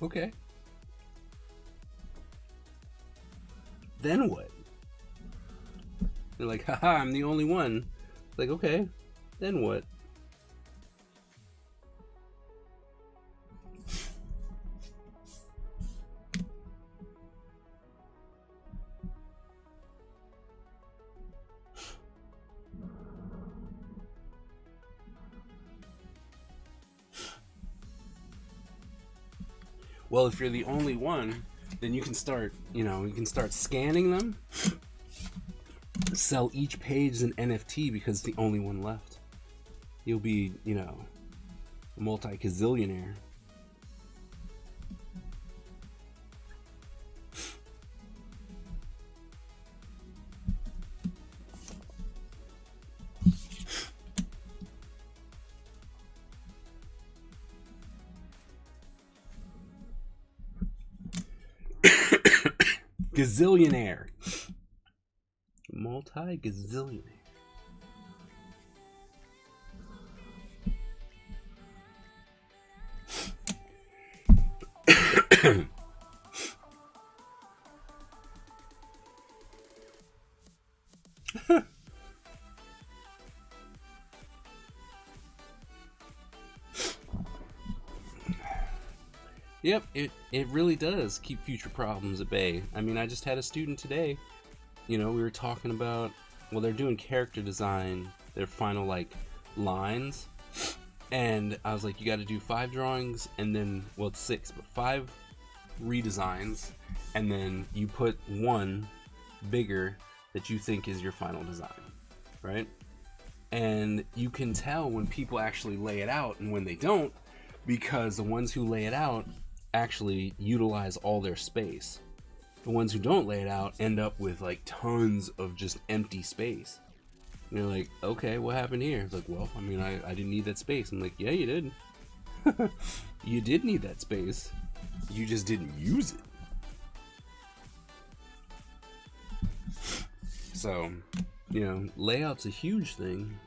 A: Okay. Then what? They're like, haha, I'm the only one. Like, okay, then what? Well, if you're the only one, then you can start, scanning them, sell each page as an NFT because it's the only one left. You'll be, a multi-gazillionaire. Gazillionaire. Multi-gazillionaire. Yep, it really does keep future problems at bay. I mean, I just had a student today, we were talking about, well, they're doing character design, their final, lines, and I was like, you gotta do 5 drawings, and then, well, it's 6, but 5 redesigns, and then you put one bigger that you think is your final design, right? And you can tell when people actually lay it out and when they don't, because the ones who lay it out actually utilize all their space. The ones who don't lay it out end up with tons of just empty space. And you're like, okay, what happened here? It's like, well, I mean, I didn't need that space. I'm like, yeah, you did. You did need that space. You just didn't use it. So, layout's a huge thing.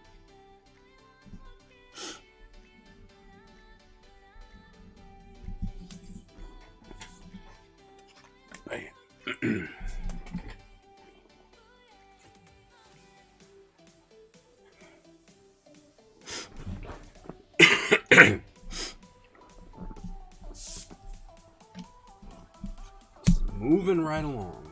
A: Moving right along.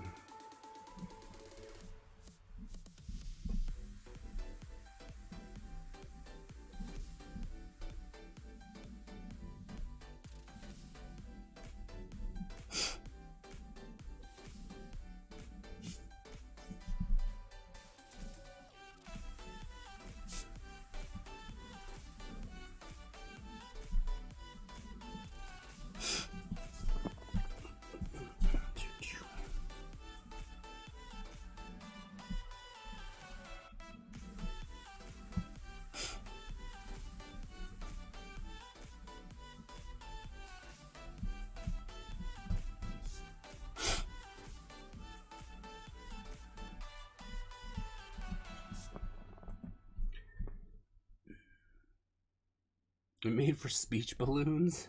A: Made for speech balloons?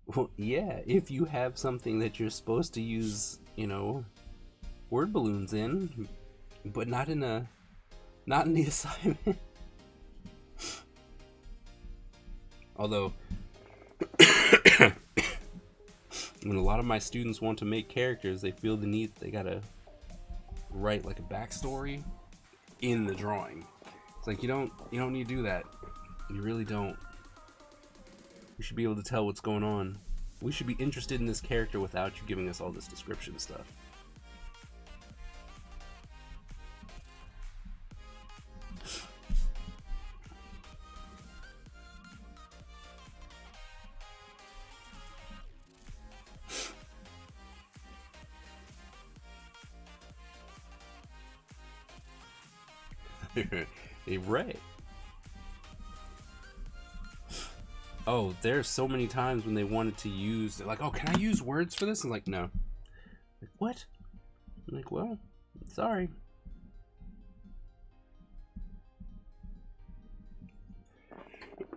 A: Well, yeah, if you have something that you're supposed to use, you know, word balloons in, but not in the assignment. Although, when a lot of my students want to make characters, they feel the need, they gotta write like a backstory in the drawing. It's like, you don't need to do that. You really don't. We should be able to tell what's going on. We should be interested in this character without you giving us all this description stuff. Hey, right. Oh, there's so many times when they wanted to use, they're like, oh, can I use words for this? I'm like, no. Like, what? I'm like, well, sorry.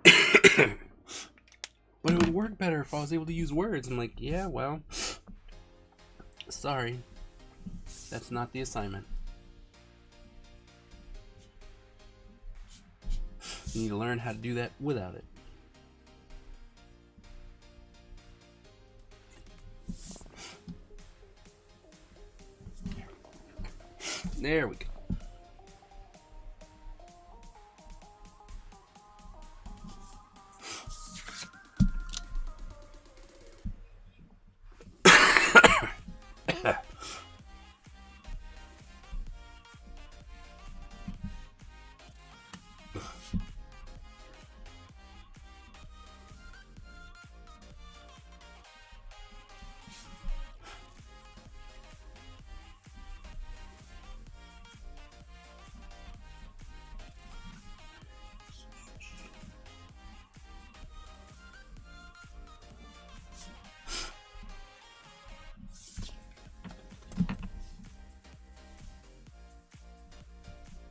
A: But it would work better if I was able to use words. I'm like, yeah, well, sorry. That's not the assignment. You need to learn how to do that without it. There we go.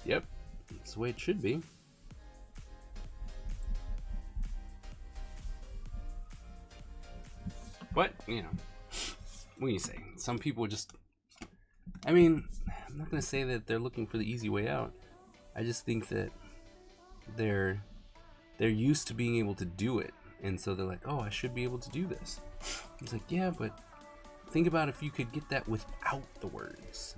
A: Yep, that's the way it should be. But, you know, what do you say? Some people just, I mean, I'm not going to say that they're looking for the easy way out. I just think that they're used to being able to do it. And so they're like, oh, I should be able to do this. It's like, yeah, but think about if you could get that without the words.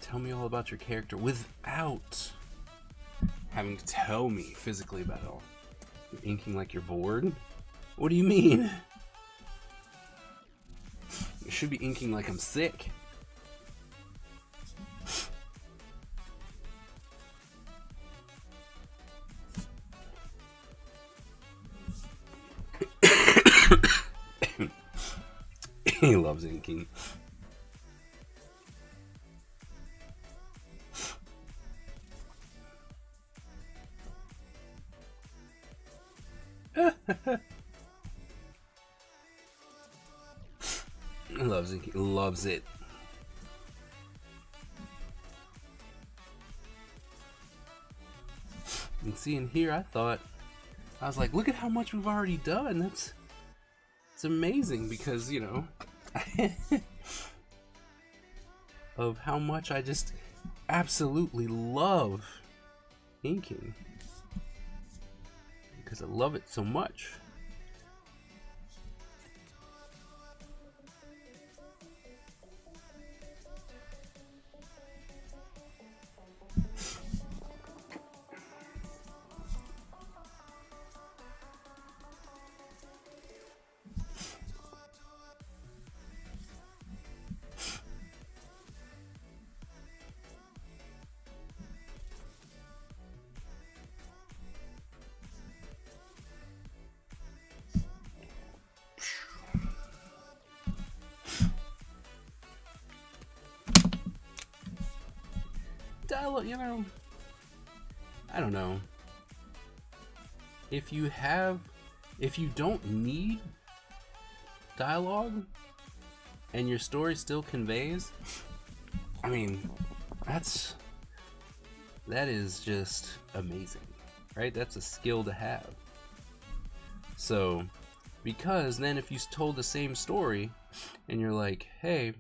A: Tell me all about your character without having to tell me physically about it all. You're inking like you're bored? What do you mean? You should be inking like I'm sick. He loves inking. Loves it. And see, in here, I was like, look at how much we've already done. It's amazing because, you know, of how much I just absolutely love inking. Because I love it so much. Dialogue, you know, I don't know. If you don't need dialogue and your story still conveys, I mean, that's That is just amazing, right? That's a skill to have. So, because then if you told the same story and you're like, hey,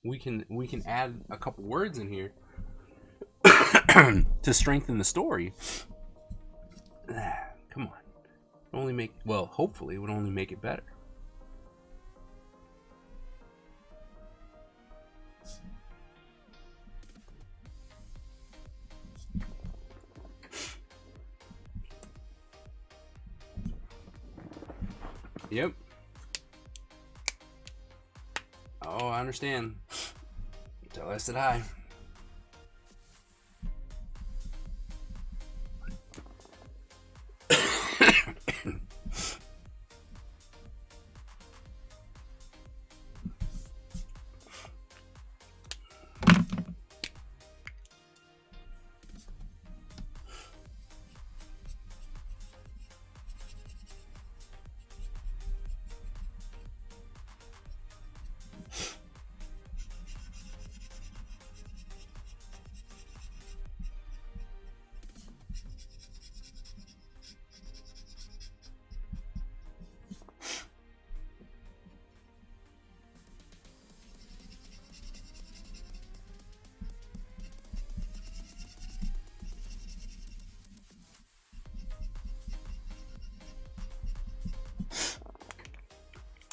A: we can add a couple words in here to strengthen the story. Come on. Only make, well, hopefully it would only make it better. Yep. Oh, I understand. Tell us that hi.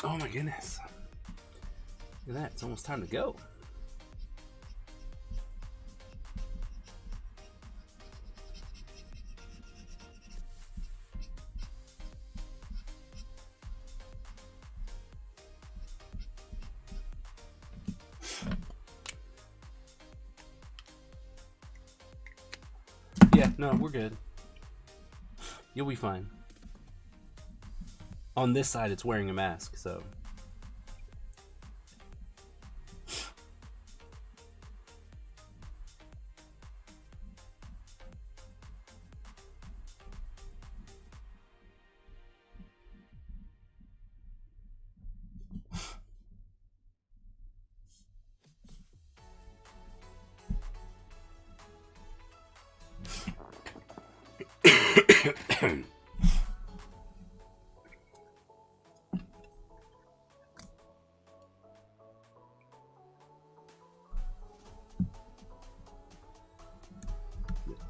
A: Oh my goodness. Look at that, it's almost time to go. Yeah, no, we're good. You'll be fine. On this side, it's wearing a mask, so.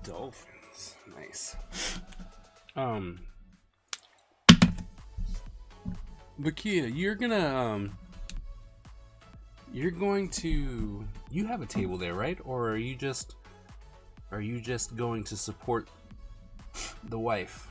A: Dolphins, nice. Bakia, you're going to, you have a table there, right? Or are you just going to support the wife?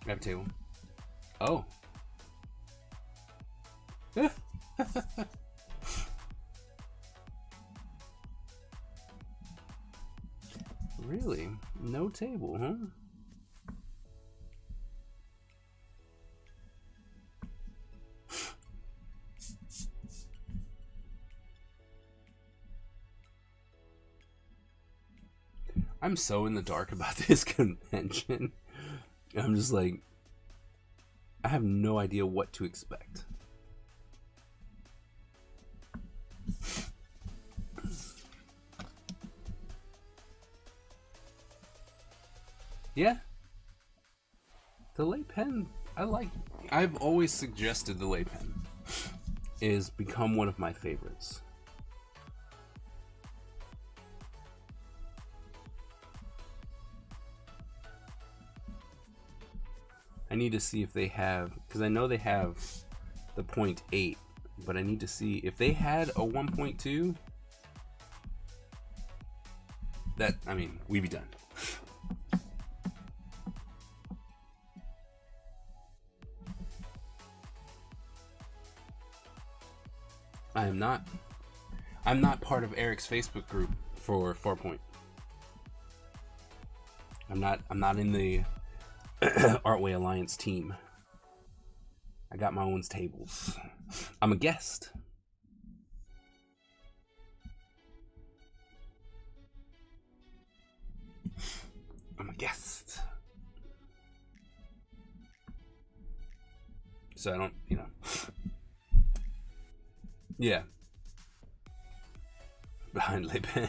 A: I have a table. Oh. Really? No table, huh? I'm so in the dark about this convention. I'm just like, I have no idea what to expect. Yeah. The lay pen, I've always suggested the lay pen is become one of my favorites. I need to see if they have, because I know they have the 0.8, but I need to see if they had a 1.2. That, I mean, we'd be done. I'm not part of Eric's Facebook group for Farpoint. I'm not in the Artway Alliance team. I got my own tables. I'm a guest. I'm a guest. So I don't, you know. Yeah. Behind Le Pen.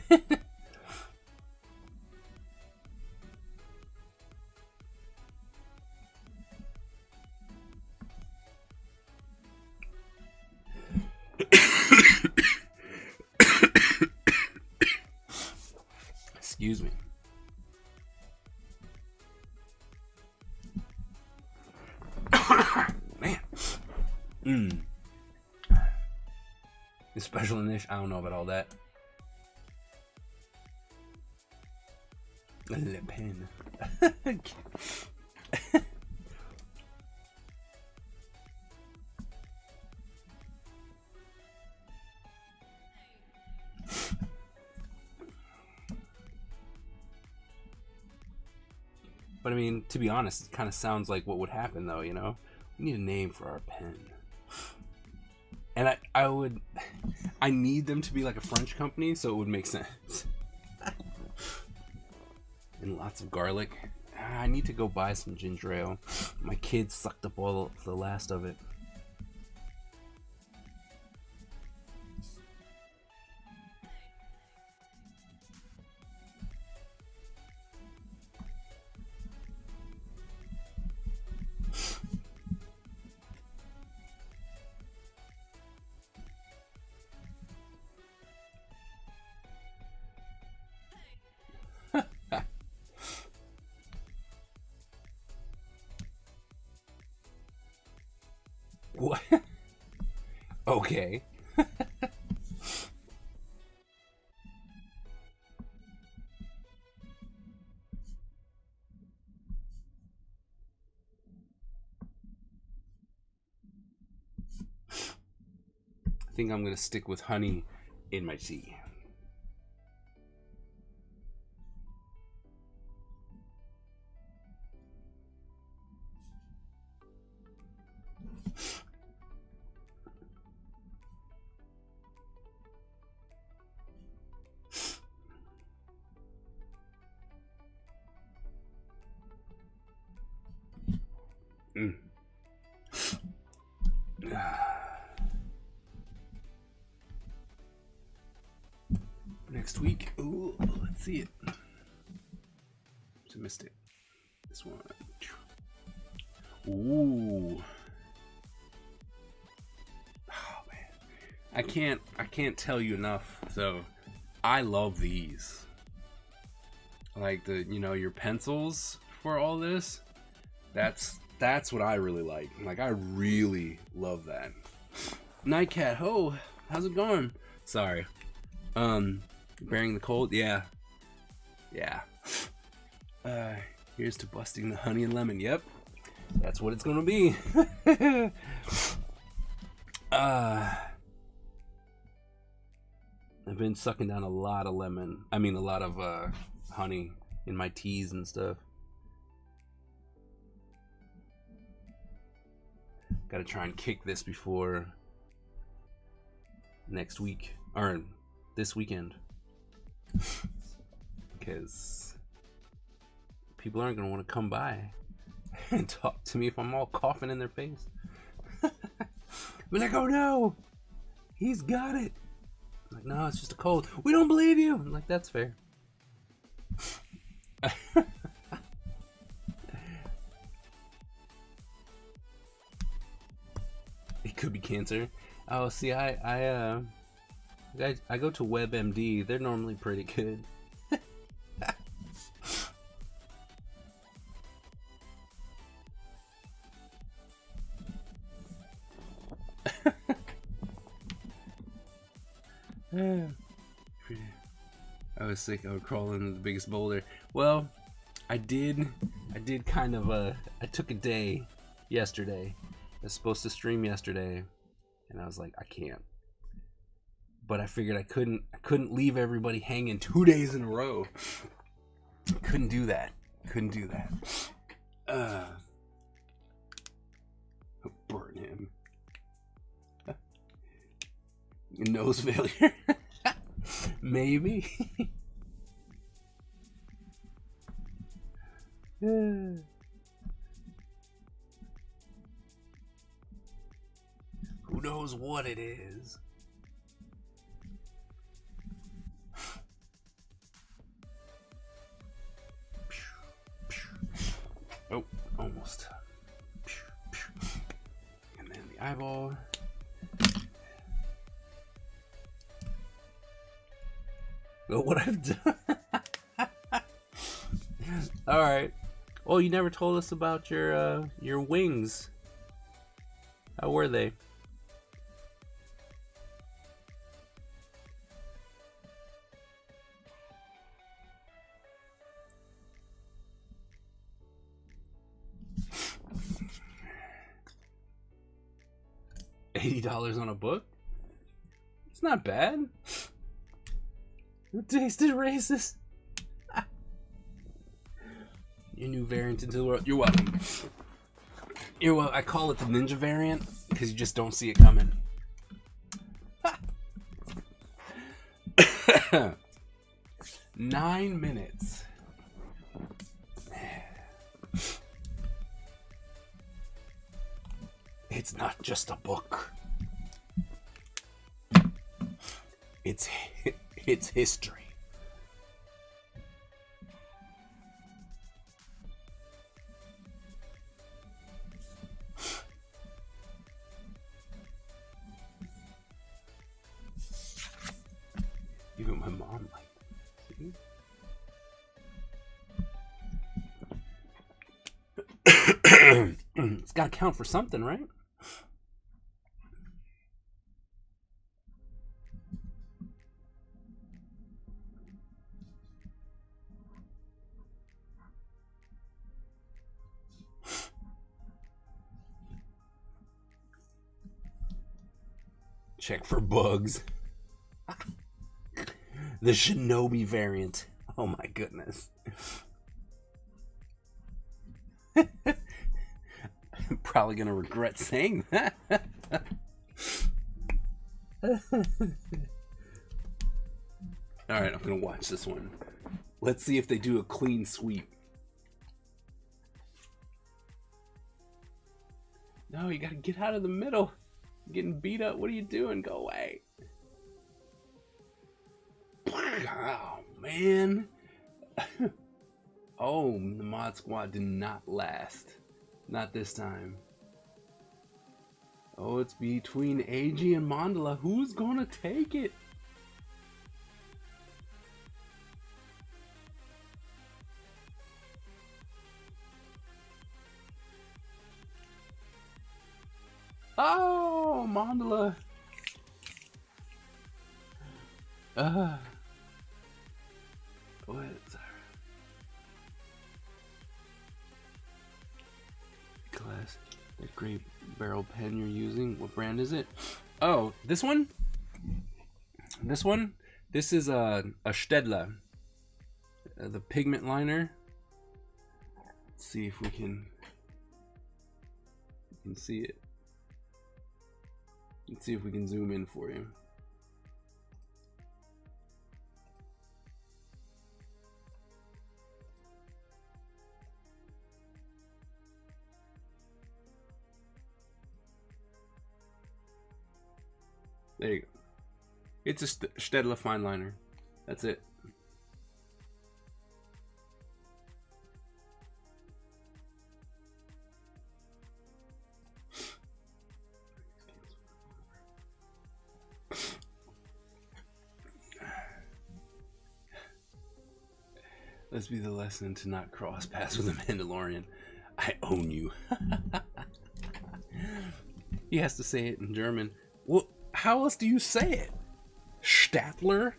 A: Excuse me. Man. The special initiative, I don't know about all that. Le Pen. But I mean, to be honest, it kind of sounds like what would happen, though. You know, we need a name for our pen, and I need them to be like a French company, so it would make sense. And lots of garlic. I need to go buy some ginger ale. My kids sucked up all the last of it. What? Okay. I think I'm gonna stick with honey in my tea. Next week, ooh, let's see it. Optimistic. This one. Ooh. Oh man, I can't tell you enough. So, I love these. Like your pencils for all this. That's what I really like. Like, I really love that. Nightcat, ho, how's it going? Sorry. Bearing the cold? Yeah. Here's to busting the honey and lemon. Yep. That's what it's gonna be. I've been sucking down a lot of a lot of honey in my teas and stuff. Gotta try and kick this before next week, or this weekend. Because people aren't going to want to come by and talk to me if I'm all coughing in their face. Be like, oh no, he's got it. I'm like, no, it's just a cold. We don't believe you. I'm like, that's fair. It could be cancer. Oh, see, I go to WebMD. They're normally pretty good. I was sick. I would crawl into the biggest boulder. Well, I did kind of I took a day yesterday. I was supposed to stream yesterday, and I was like, I can't. But I figured I couldn't leave everybody hanging 2 days in a row. Couldn't do that. Burn him. Nose failure. Maybe. Who knows what it is? Oh, almost. And then the eyeball. Look what I've done. All right. Well, you never told us about your wings. How were they? $80 on a book? It's not bad. It tasted racist. Your new variant into the world. You're welcome. You're well. I call it the ninja variant because you just don't see it coming. 9 minutes. It's not just a book. It's history. Even my mom liked it. See? It's got to count for something, right? Check for bugs. The Shinobi variant. Oh my goodness. I'm probably gonna regret saying that. Alright, I'm gonna watch this one. Let's see if they do a clean sweep. No, you gotta get out of the middle. You're getting beat up. What are you doing? Go away. Oh, man. Oh, the mod squad did not last. Not this time. Oh, it's between AG and Mandala. Who's gonna take it? Oh, Mandala. What? Class. That great barrel pen you're using. What brand is it? Oh, this one? This one? This is a Stedler. The pigment liner. Let's see if we can see it. Let's see if we can zoom in for you. There you go. It's a Stedler fine liner. That's it. Let's be the lesson to not cross paths with a Mandalorian. I own you. He has to say it in German. Well, how else do you say it? Statler?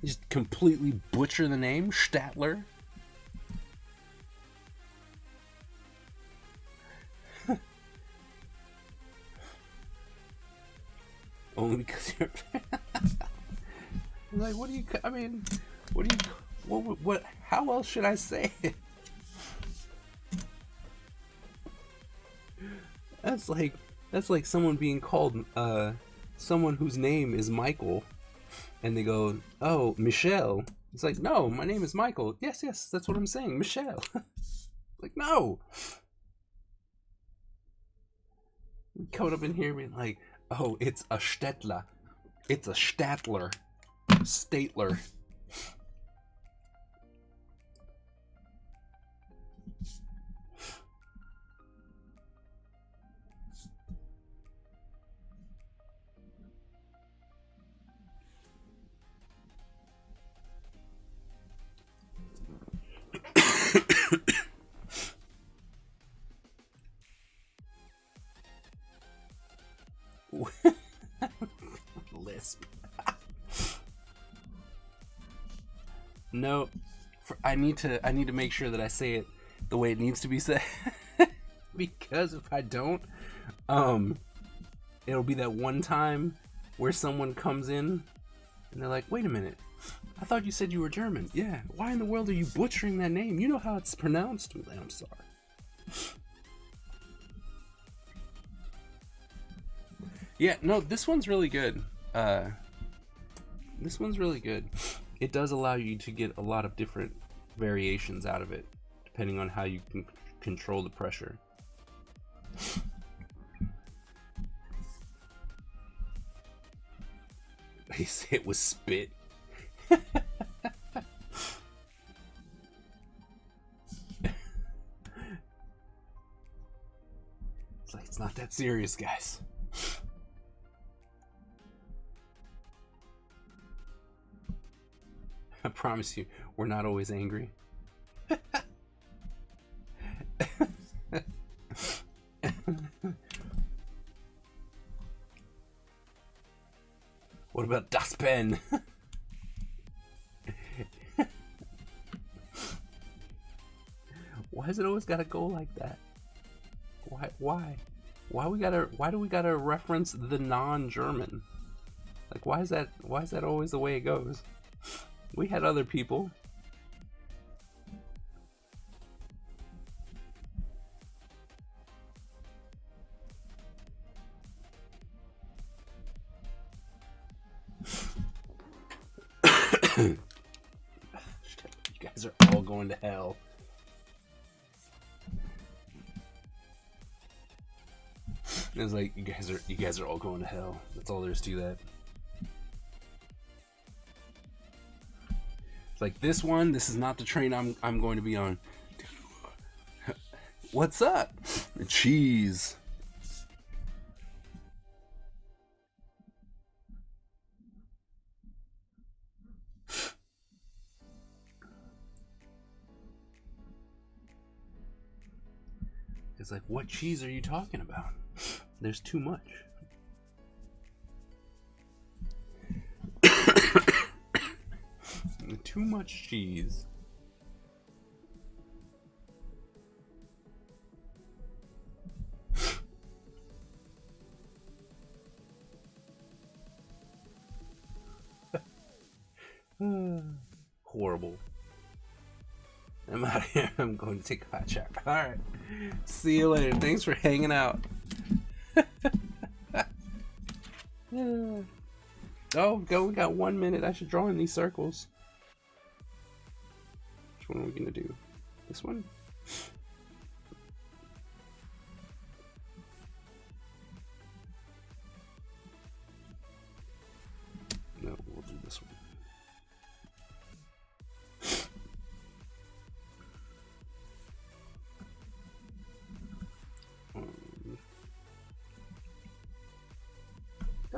A: You just completely butcher the name? Statler? Only because you're... like, what do you... I mean, what do you... What? How else should I say it? That's like someone being called someone whose name is Michael, and they go, "Oh, Michelle." He's like, no, my name is Michael. Yes, that's what I'm saying. Michelle. Like, no. Coming up in here being like, oh, it's a Stettler. It's a Statler. Statler. Lisp. No, I need to make sure that I say it the way it needs to be said. Because if I don't, it'll be that one time where someone comes in and they're like, wait a minute, I thought you said you were German. Yeah, why in the world are you butchering that name? You know how it's pronounced. I'm sorry. Yeah, no, this one's really good. This one's really good. It does allow you to get a lot of different variations out of it, depending on how you can control the pressure. He said it was spit. It's like, it's not that serious, guys. I promise you, we're not always angry. What about Das Pen? Why has it always gotta go like that? Why do we gotta reference the non-German? Like, why is that always the way it goes? We had other people. You guys are all going to hell. It's like, you guys are all going to hell. That's all there is to that. It's like, this is not the train I'm going to be on. What's up? Cheese. It's like, what cheese are you talking about? There's too much. Too much cheese. Horrible. I'm out of here. I'm going to take a hot shower. Alright. See you later. Thanks for hanging out. Oh, we got 1 minute. I should draw in these circles. Which one are we gonna do? This one? No, we'll do this one.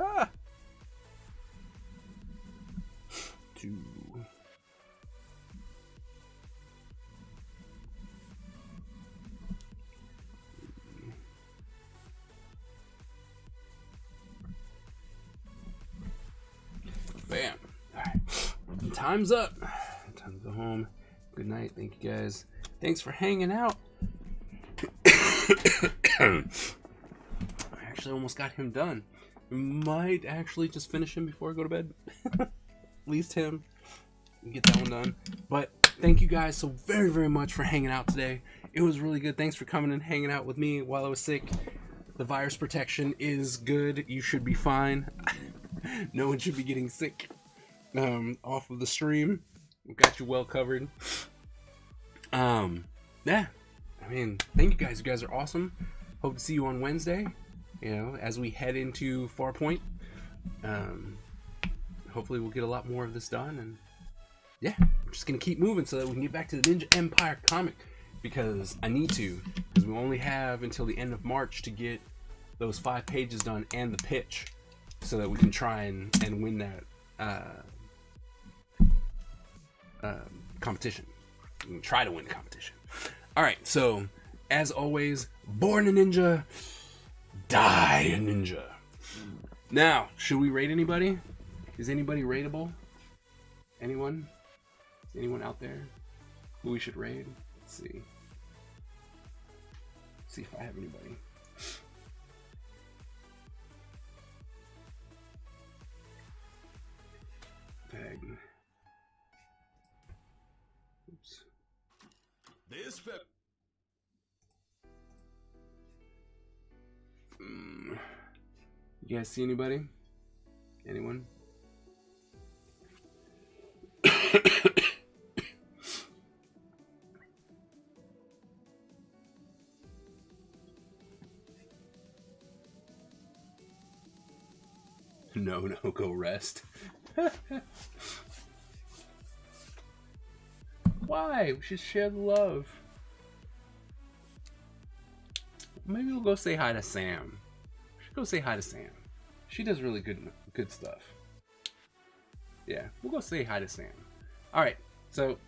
A: Ah! 2. Bam. Alright. Time's up. Time to go home. Good night. Thank you guys. Thanks for hanging out. I actually almost got him done. Might actually just finish him before I go to bed. At least him. Get that one done. But thank you guys so very, very much for hanging out today. It was really good. Thanks for coming and hanging out with me while I was sick. The virus protection is good. You should be fine. No one should be getting sick off of the stream. We've got you well covered. Yeah. I mean, thank you guys. You guys are awesome. Hope to see you on Wednesday. You know, as we head into Farpoint. Hopefully we'll get a lot more of this done, and yeah, I'm just gonna keep moving so that we can get back to the Ninja Empire comic, because I need to, because we only have until the end of March to get those 5 pages done and the pitch, so that we can try and win that competition. We can try to win the competition. All right, so as always, born a ninja, die a ninja. Now, should we rate anybody? Is anybody rateable? Anyone? Is anyone out there who we should raid? Let's see. Let's see if I have anybody. Tag. Oops.
D: This pep.
A: You guys see anybody? Anyone? No, go rest. Why? We should share the love. Maybe we'll go say hi to Sam. We should go say hi to Sam. She does really good stuff. Yeah, we'll go say hi to Sam. Alright, so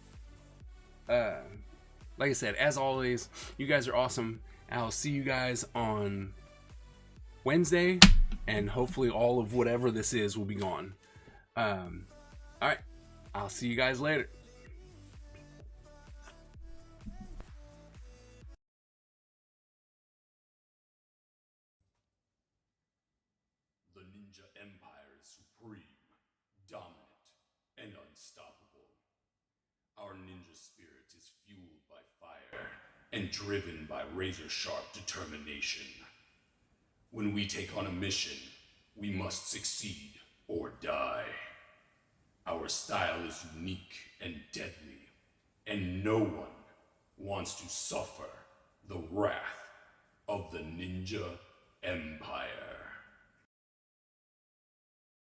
A: like I said, as always, you guys are awesome. I'll see you guys on Wednesday, and hopefully all of whatever this is will be gone. Alright, I'll see you guys later.
D: The Ninja Empire is supreme, dominant, and unstoppable. Our ninja spirit is fueled by fire and driven by razor-sharp determination. When we take on a mission, we must succeed or die. Our style is unique and deadly, and no one wants to suffer the wrath of the Ninja Empire.